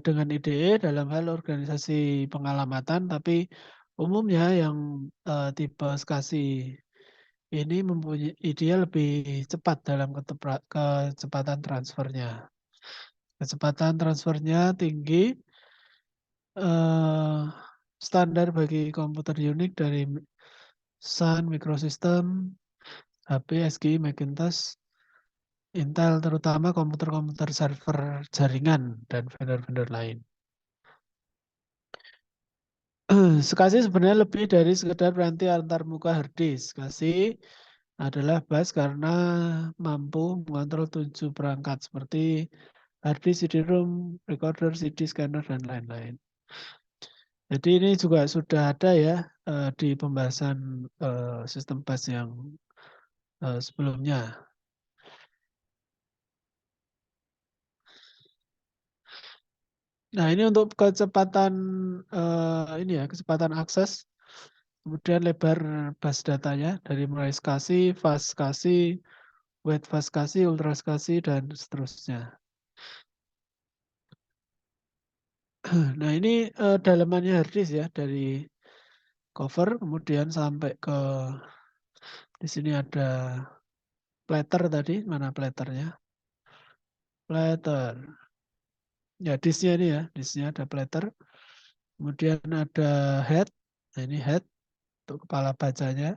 dengan IDE dalam hal organisasi pengalamatan, tapi umumnya yang tipe SCSI ini mempunyai dia lebih cepat dalam kecepatan transfernya. Kecepatan transfernya tinggi, standar bagi komputer unik dari Sun Microsystem, HP, SGI, Macintosh, Intel, terutama komputer-komputer server jaringan dan vendor-vendor lain. SCSI sebenarnya lebih dari sekedar piranti antarmuka hard disk. SCSI adalah bus karena mampu mengontrol 7 perangkat seperti hard disk, CD-ROM, recorder, CD, scanner, dan lain-lain. Jadi ini juga sudah ada ya di pembahasan sistem bus yang sebelumnya. Nah, ini untuk kecepatan ini ya, kecepatan akses, kemudian lebar bus datanya dari mulai SCSI, fast SCSI, wide fast SCSI, ultra SCSI, dan seterusnya. Nah, ini dalamannya hard disk ya, dari cover, kemudian sampai ke di sini ada platter tadi, mana platternya? Platter. Ya, disknya ini ya, disknya ada platter. Kemudian ada head, nah ini head untuk kepala bacanya.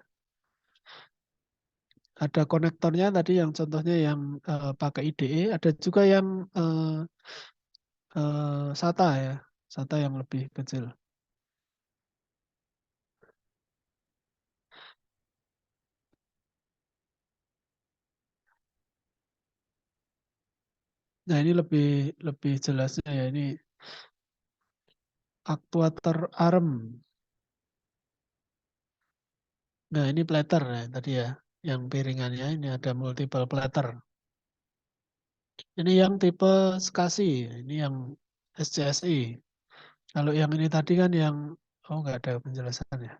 Ada konektornya tadi yang contohnya yang pakai IDE, ada juga yang SATA ya, SATA yang lebih kecil. Nah ini lebih jelasnya ya, ini aktuator ARM. Nah ini platter ya tadi ya, yang piringannya ini ada multiple platter. Ini yang tipe SCSI, ini yang SCSI. Kalau yang ini tadi kan yang, oh nggak ada penjelasannya.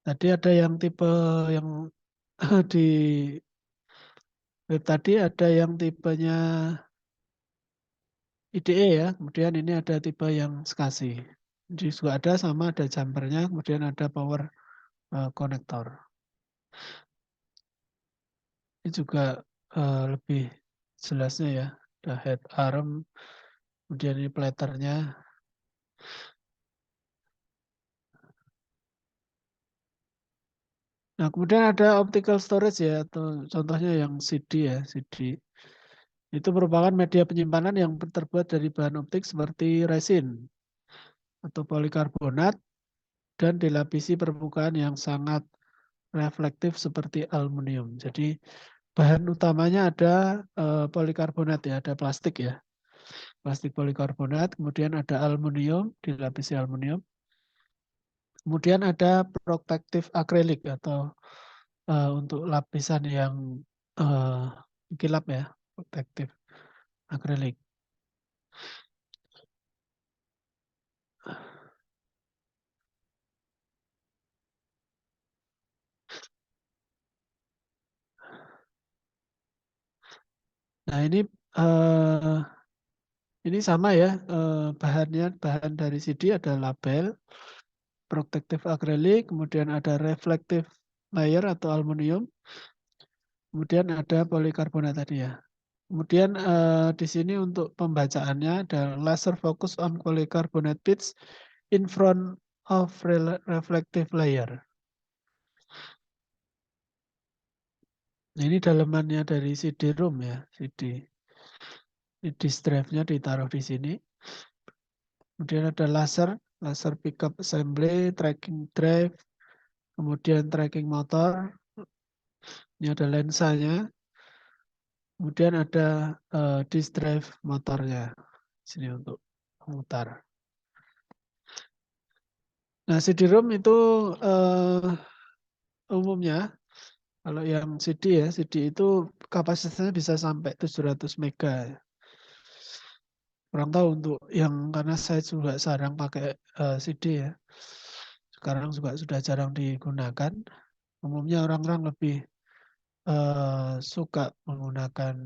Tadi ada yang tipe yang di web tadi ada yang tipenya IDE ya, kemudian ini ada tipe yang SCSI. Jadi juga ada sama ada jumpernya, kemudian ada power connector. Ini juga lebih jelasnya ya, ada head arm, kemudian ini platternya. Nah, kemudian ada optical storage ya, atau contohnya yang CD ya, CD. Itu merupakan media penyimpanan yang terbuat dari bahan optik seperti resin atau polikarbonat dan dilapisi permukaan yang sangat reflektif seperti aluminium. Jadi bahan utamanya ada polikarbonat ya, ada plastik ya. Plastik polikarbonat, kemudian ada aluminium, dilapisi aluminium. Kemudian ada protective akrilik atau untuk lapisan yang kilap ya, protective akrilik. Nah ini sama ya, bahan dari CD ada label, protective akrilik, kemudian ada reflective layer atau aluminium, kemudian ada polikarbonat tadi ya. Kemudian di sini untuk pembacaannya ada laser focus on polycarbonate bits in front of reflective layer. Nah, ini dalemannya dari CD-ROM ya, CD. Ini disk drive-nya ditaruh di sini. Kemudian ada laser pickup assembly, tracking drive, kemudian tracking motor. Ini ada lensanya. Kemudian ada disk drive motornya. Sini untuk memutar. Nah, CD-ROM itu umumnya kalau yang CD ya, CD itu kapasitasnya bisa sampai 700 mega. Kurang tahu untuk yang karena saya juga jarang pakai CD ya. Sekarang juga sudah jarang digunakan. Umumnya orang-orang lebih suka menggunakan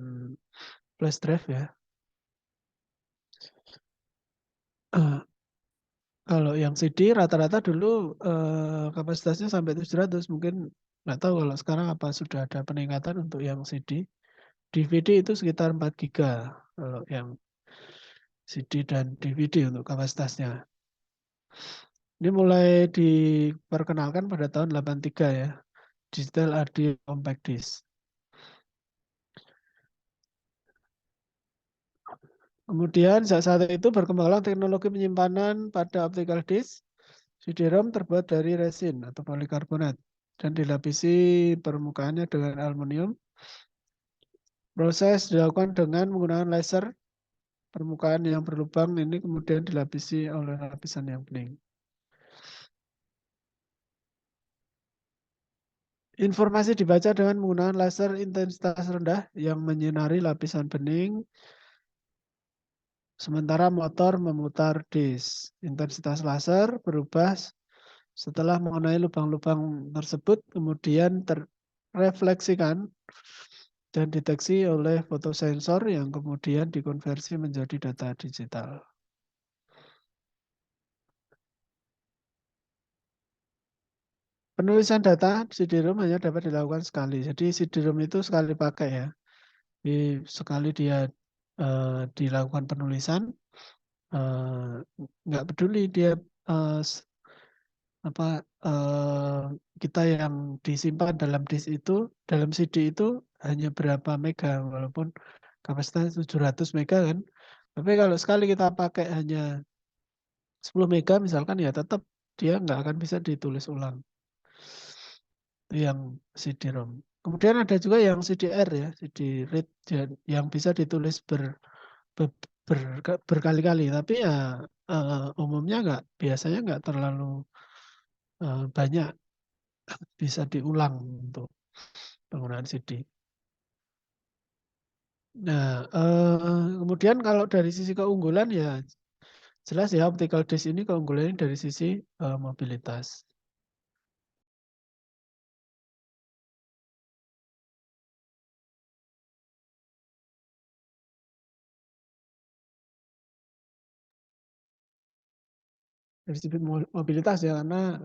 flash drive ya. Kalau yang CD rata-rata dulu kapasitasnya sampai 700, mungkin nggak tahu kalau sekarang apa sudah ada peningkatan untuk yang CD. DVD itu sekitar 4 giga kalau yang CD dan DVD untuk kapasitasnya. Ini mulai diperkenalkan pada tahun 83 ya, Digital Audio Compact Disc. Kemudian saat itu berkembanglah teknologi penyimpanan pada optical disc. CD-ROM terbuat dari resin atau polikarbonat dan dilapisi permukaannya dengan aluminium. Proses dilakukan dengan menggunakan laser. Permukaan yang berlubang ini kemudian dilapisi oleh lapisan yang bening. Informasi dibaca dengan menggunakan laser intensitas rendah yang menyinari lapisan bening. Sementara motor memutar disk. Intensitas laser berubah setelah mengenai lubang-lubang tersebut, kemudian terrefleksikan dan deteksi oleh fotosensor yang kemudian dikonversi menjadi data digital. Penulisan data CD-ROM hanya dapat dilakukan sekali. Jadi CD-ROM itu sekali pakai ya. Jadi sekali dia dilakukan penulisan, nggak peduli dia kita yang disimpan dalam disk itu, dalam CD itu hanya berapa mega, walaupun kapasitasnya 700 mega kan. Tapi kalau sekali kita pakai hanya 10 mega misalkan ya tetap dia nggak akan bisa ditulis ulang. Itu yang CD-ROM. Kemudian ada juga yang CDR ya, CD-read yang bisa ditulis berkali-kali. Tapi ya umumnya biasanya nggak terlalu banyak bisa diulang untuk penggunaan CD. Nah, kemudian kalau dari sisi keunggulan ya jelas ya optical disc ini keunggulannya dari sisi mobilitas. Dari sisi mobilitas ya karena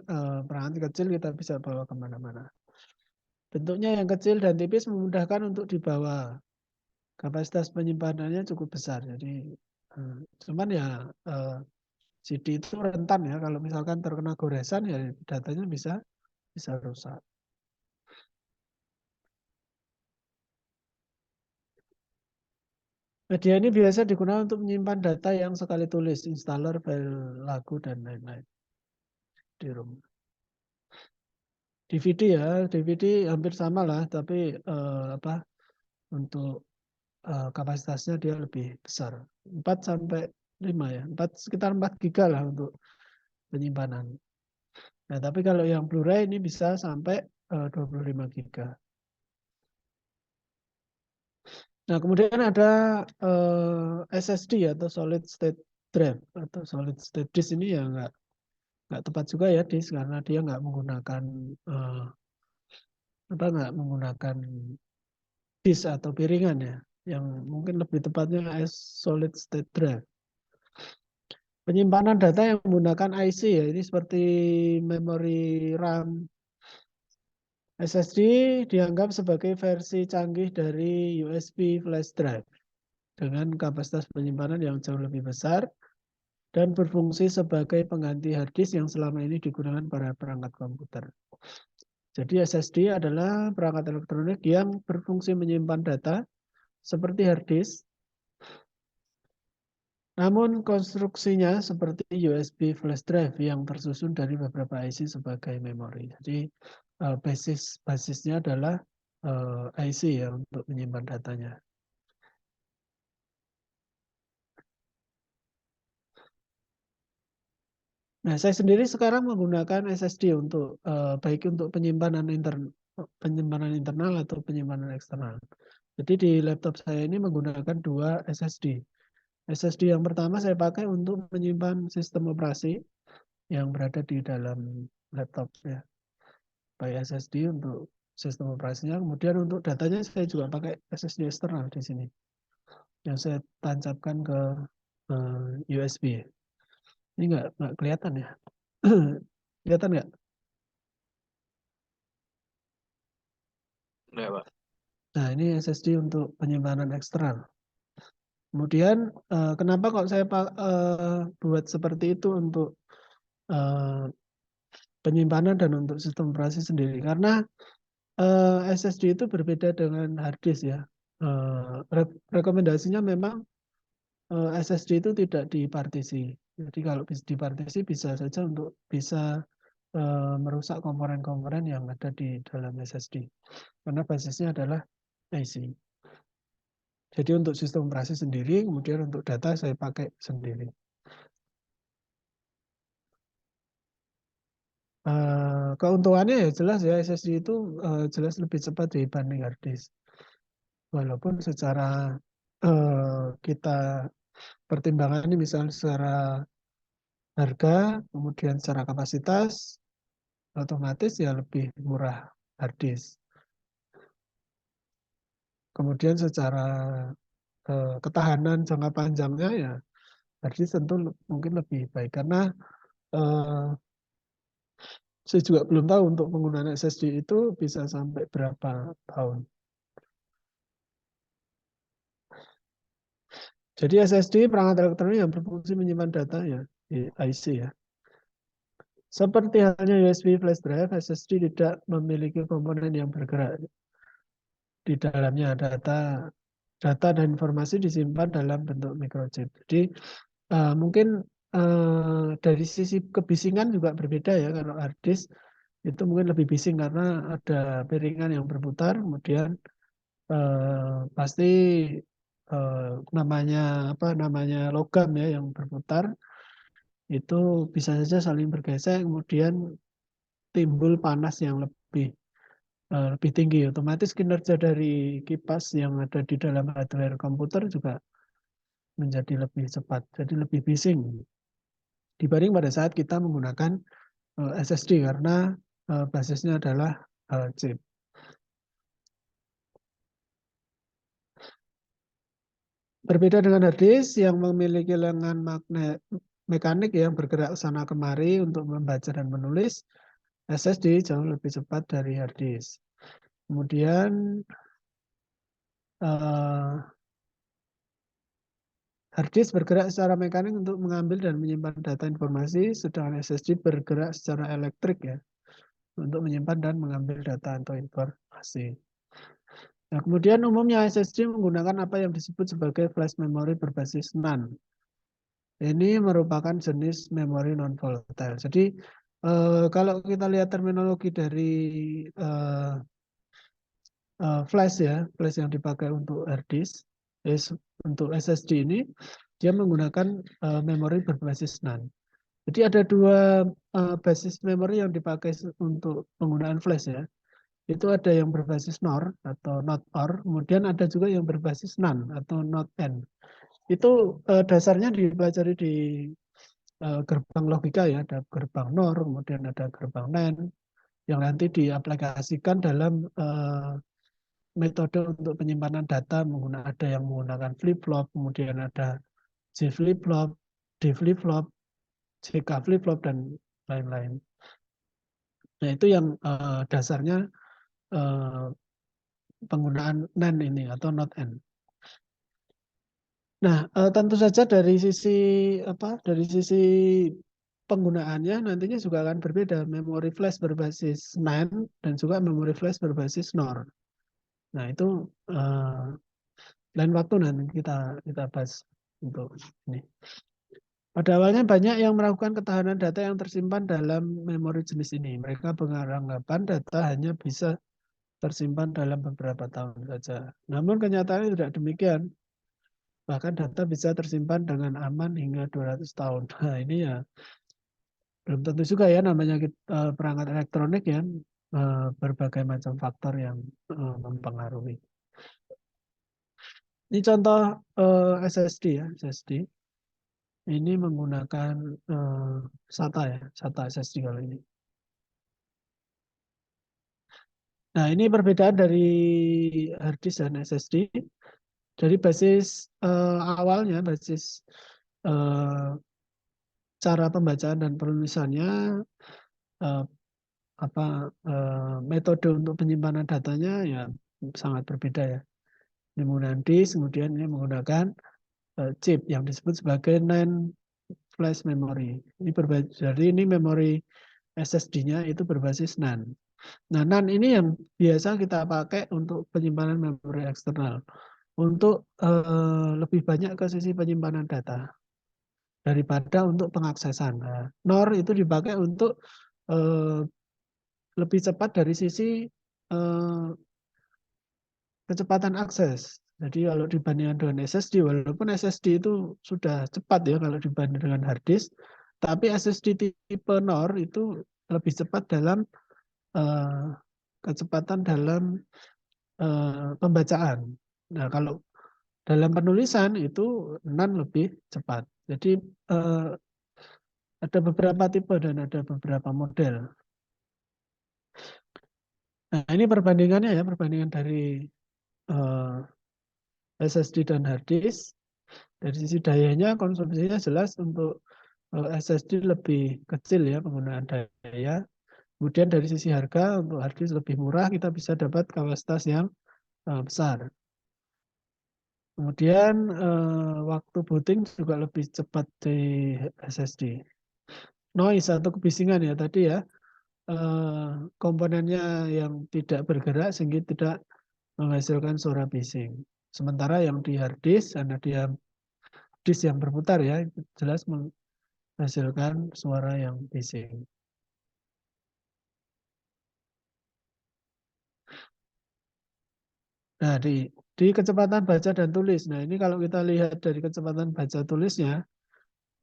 perangkat kecil kita bisa bawa kemana-mana. Bentuknya yang kecil dan tipis memudahkan untuk dibawa. Kapasitas penyimpanannya cukup besar. Jadi cuman ya CD itu rentan ya kalau misalkan terkena goresan ya datanya bisa rusak. Media ini biasa digunakan untuk menyimpan data yang sekali tulis, installer, file lagu dan lain-lain di rumah. DVD ya, DVD hampir sama lah, tapi untuk kapasitasnya dia lebih besar. 4 sampai 5 ya. Sekitar 4 giga lah untuk penyimpanan. Nah, tapi kalau yang Blu-ray ini bisa sampai 25 giga. Nah, kemudian ada SSD atau solid state drive atau solid state disk ini ya nggak tepat juga ya disk karena dia nggak menggunakan disk atau piringan ya, yang mungkin lebih tepatnya solid state drive. Penyimpanan data yang menggunakan IC ya, ini seperti memori RAM. SSD dianggap sebagai versi canggih dari USB flash drive dengan kapasitas penyimpanan yang jauh lebih besar dan berfungsi sebagai pengganti hard disk yang selama ini digunakan para perangkat komputer. Jadi SSD adalah perangkat elektronik yang berfungsi menyimpan data seperti hard disk, namun konstruksinya seperti USB flash drive yang tersusun dari beberapa IC sebagai memori. Jadi basisnya adalah IC ya untuk menyimpan datanya. Nah, saya sendiri sekarang menggunakan SSD untuk baik untuk penyimpanan internal atau penyimpanan eksternal. Jadi di laptop saya ini menggunakan 2 SSD. SSD yang pertama saya pakai untuk menyimpan sistem operasi yang berada di dalam laptop ya. Baik SSD untuk sistem operasinya, kemudian untuk datanya saya juga pakai SSD eksternal di sini. Yang saya tancapkan ke USB. Ini nggak kelihatan ya. Kelihatan nggak? Enggak, Pak. Nah, ini SSD untuk penyimpanan eksternal. Kemudian kenapa kok saya buat seperti itu untuk penyimpanan dan untuk sistem operasi sendiri? Karena SSD itu berbeda dengan hard disk ya. Rekomendasinya memang SSD itu tidak dipartisi. Jadi kalau dipartisi bisa saja untuk bisa merusak komponen-komponen yang ada di dalam SSD. Karena basisnya adalah IC. Jadi untuk sistem operasi sendiri, kemudian untuk data saya pakai sendiri. Keuntungannya ya jelas ya SSD itu jelas lebih cepat dibanding hard disk. Walaupun secara kita pertimbangan ini misalnya secara harga, kemudian secara kapasitas, otomatis ya lebih murah hard disk. Kemudian secara ketahanan jangka panjangnya ya hard disk tentu mungkin lebih baik karena saya juga belum tahu untuk penggunaan SSD itu bisa sampai berapa tahun. Jadi SSD perangkat elektronik yang berfungsi menyimpan data ya di IC ya. Seperti halnya USB flash drive, SSD tidak memiliki komponen yang bergerak. Di dalamnya data dan informasi disimpan dalam bentuk microchip. Jadi mungkin dari sisi kebisingan juga berbeda ya. Kalau hard disk itu mungkin lebih bising karena ada piringan yang berputar, kemudian pasti namanya logam ya yang berputar itu bisa saja saling bergesek, kemudian timbul panas yang lebih. lebih tinggi. Otomatis kinerja dari kipas yang ada di dalam hardware komputer juga menjadi lebih cepat, jadi lebih bising dibanding pada saat kita menggunakan SSD karena basisnya adalah chip. Berbeda dengan hard disk yang memiliki lengan magnet mekanik yang bergerak sana kemari untuk membaca dan menulis, SSD jauh lebih cepat dari hard disk. Kemudian hard disk bergerak secara mekanik untuk mengambil dan menyimpan data informasi, sedangkan SSD bergerak secara elektrik ya untuk menyimpan dan mengambil data atau informasi. Nah, kemudian umumnya SSD menggunakan apa yang disebut sebagai flash memory berbasis NAND. Ini merupakan jenis memori non-volatile. Jadi kalau kita lihat terminologi dari flash ya, flash yang dipakai untuk hard disk, untuk SSD ini, dia menggunakan memori berbasis NAND. Jadi ada dua basis memori yang dipakai untuk penggunaan flash ya. Itu ada yang berbasis NOR atau not OR, kemudian ada juga yang berbasis NAND atau not AND. Itu dasarnya dipelajari di gerbang logika ya, ada gerbang NOR, kemudian ada gerbang NAND, yang nanti diaplikasikan dalam metode untuk penyimpanan data, ada yang menggunakan flip-flop, kemudian ada J flip-flop, D flip-flop, JK flip-flop, dan lain-lain. Nah itu yang dasarnya penggunaan NAND ini atau not AND. Nah, tentu saja dari sisi penggunaannya nantinya juga akan berbeda. Memori flash berbasis NAND dan juga memori flash berbasis NOR. Nah itu lain waktu nanti kita bahas untuk ini. Pada awalnya banyak yang meragukan ketahanan data yang tersimpan dalam memori jenis ini. Mereka beranggapan data hanya bisa tersimpan dalam beberapa tahun saja. Namun kenyataannya tidak demikian. Bahkan data bisa tersimpan dengan aman hingga 200 tahun. Nah ini ya belum tentu juga ya, namanya perangkat elektronik ya, berbagai macam faktor yang mempengaruhi. Ini contoh SSD ya, SSD. Ini menggunakan SATA ya, SATA SSD kalau ini. Nah ini perbedaan dari hard disk dan SSD. Dari basis awalnya, basis cara pembacaan dan penulisannya, metode untuk penyimpanan datanya ya sangat berbeda ya. Ini menggunakan disk, kemudian ini menggunakan chip yang disebut sebagai NAND flash memory. Ini jadi ini memori SSD-nya itu berbasis NAND. Nah, NAND ini yang biasa kita pakai untuk penyimpanan memori eksternal, untuk lebih banyak ke sisi penyimpanan data daripada untuk pengaksesan. Nah, NOR itu dipakai untuk lebih cepat dari sisi kecepatan akses. Jadi kalau dibandingkan dengan SSD, walaupun SSD itu sudah cepat ya kalau dibanding dengan hard disk, tapi SSD tipe NOR itu lebih cepat dalam kecepatan dalam pembacaan. Nah kalau dalam penulisan itu NAND lebih cepat. Jadi ada beberapa tipe dan ada beberapa model. Nah ini perbandingannya ya, perbandingan dari SSD dan hard disk. Dari sisi dayanya, konsumsinya jelas untuk SSD lebih kecil ya penggunaan daya. Kemudian dari sisi harga, untuk hard disk lebih murah, kita bisa dapat kapasitas yang besar. Kemudian waktu booting juga lebih cepat di SSD. Noise atau kebisingan ya tadi ya, komponennya yang tidak bergerak sehingga tidak menghasilkan suara bising. Sementara yang di hard disk, karena dia disk yang berputar ya, jelas menghasilkan suara yang bising. Nah, di kecepatan baca dan tulis. Nah, ini kalau kita lihat dari kecepatan baca tulisnya,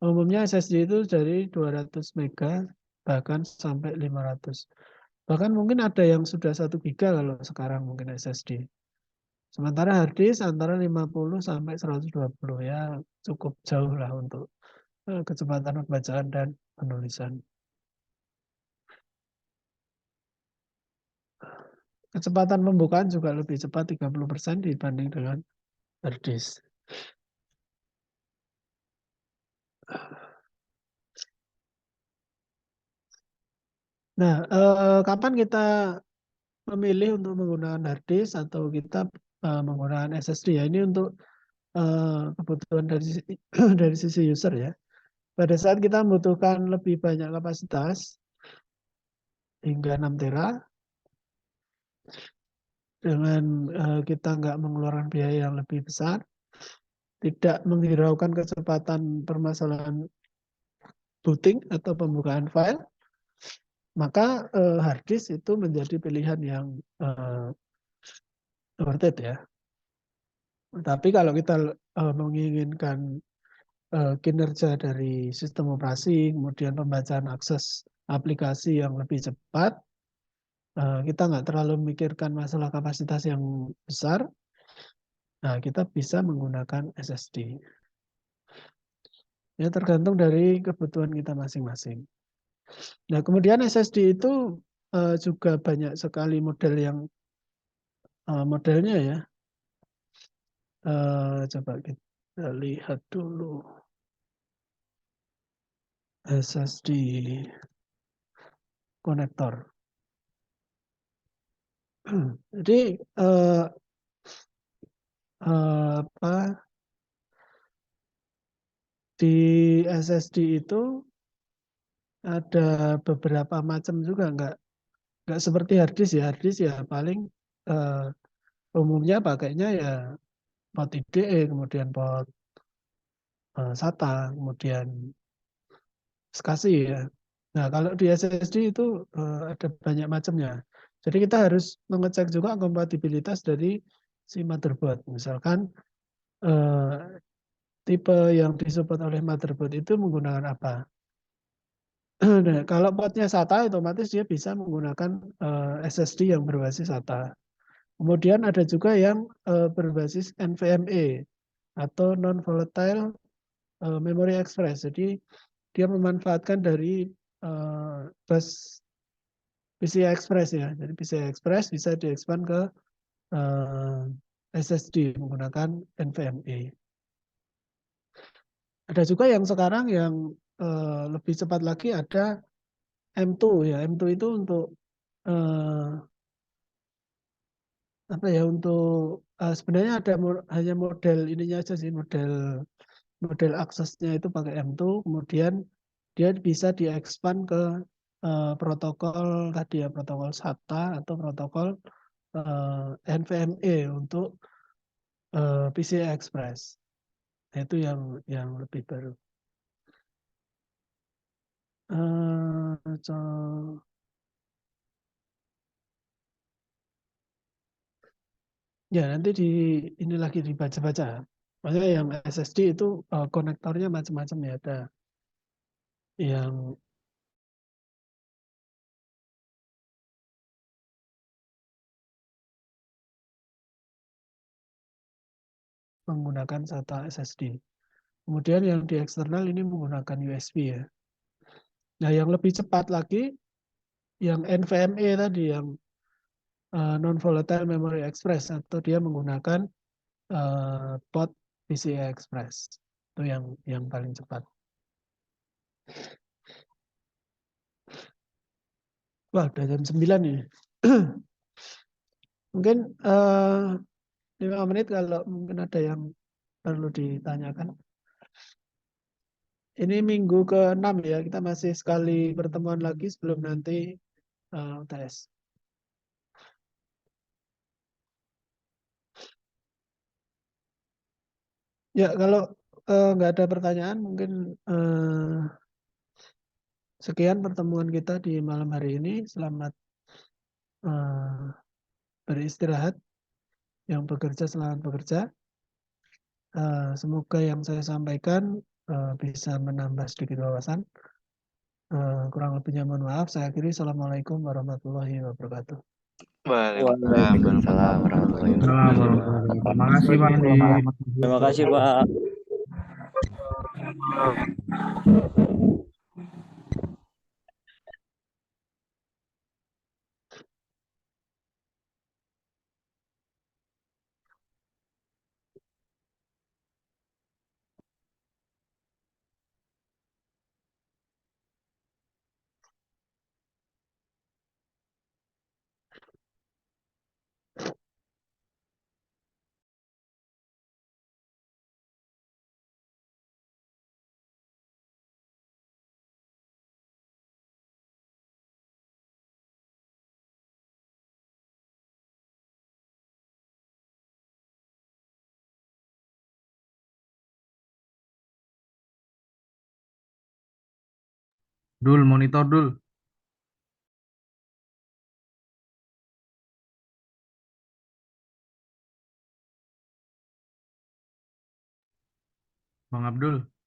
umumnya SSD itu dari 200 mega bahkan sampai 500. Bahkan mungkin ada yang sudah 1 giga kalau sekarang mungkin SSD. Sementara hard disk antara 50 sampai 120 ya cukup jauh lah untuk kecepatan pembacaan dan penulisan. Kecepatan pembukaan juga lebih cepat 30% dibanding dengan hard disk. Nah, kapan kita memilih untuk menggunakan hard disk atau kita menggunakan SSD ya? Ini untuk kebutuhan dari sisi user ya. Pada saat kita membutuhkan lebih banyak kapasitas hingga 6 tera dengan kita nggak mengeluarkan biaya yang lebih besar, tidak menghiraukan kecepatan permasalahan booting atau pembukaan file, maka hard disk itu menjadi pilihan yang worth it ya. Tapi kalau kita menginginkan kinerja dari sistem operasi, kemudian pembacaan akses aplikasi yang lebih cepat, kita nggak terlalu memikirkan masalah kapasitas yang besar, nah kita bisa menggunakan SSD. Ya tergantung dari kebutuhan kita masing-masing. Nah kemudian SSD itu juga banyak sekali model yang modelnya ya. Coba kita lihat dulu. SSD konektor. Jadi apa di SSD itu ada beberapa macam juga, nggak seperti hard disk ya. Hard disk ya paling umumnya pakainya ya port IDE, kemudian port SATA, kemudian SCSI ya. Nah kalau di SSD itu ada banyak macamnya. Jadi kita harus mengecek juga kompatibilitas dari si motherboard. Misalkan tipe yang disupport oleh motherboard itu menggunakan apa. Nah, kalau portnya SATA otomatis dia bisa menggunakan SSD yang berbasis SATA. Kemudian ada juga yang berbasis NVMe atau non-volatile memory express. Jadi dia memanfaatkan dari bus PCI Express ya. Jadi PCI Express bisa diekspand ke SSD menggunakan NVMe. Ada juga yang sekarang yang lebih cepat lagi ada M2 ya. M2 itu untuk apa ya? Untuk sebenarnya ada hanya model ininya aja sih, model aksesnya itu pakai M2, kemudian dia bisa diekspand ke protokol tadi ya, protokol SATA atau protokol NVMe untuk PCI Express. Nah, itu yang lebih baru. Ya nanti ini lagi dibaca-baca. Maksudnya yang SSD itu konektornya macam-macam ya, ada yang menggunakan SATA SSD. Kemudian yang di eksternal ini menggunakan USB ya. Nah yang lebih cepat lagi, yang NVMe tadi, yang non-volatile memory express, atau dia menggunakan port PCI Express. Itu yang paling cepat. Wah, udah jam 9 ini. Mungkin 5 menit kalau mungkin ada yang perlu ditanyakan. Ini minggu ke-6 ya, kita masih sekali pertemuan lagi sebelum nanti UTS. Ya, kalau nggak ada pertanyaan, mungkin sekian pertemuan kita di malam hari ini. Selamat beristirahat. Yang bekerja, selamat bekerja. Semoga yang saya sampaikan bisa menambah sedikit wawasan. Kurang lebihnya mohon maaf. Saya akhiri. Assalamualaikum warahmatullahi wabarakatuh. Waalaikumsalam warahmatullahi Salam wabarakatuh. warahmatullahi wabarakatuh. Terima kasih Pak Andi. Terima kasih, Pak. Dul, monitor Dul. Bang Abdul.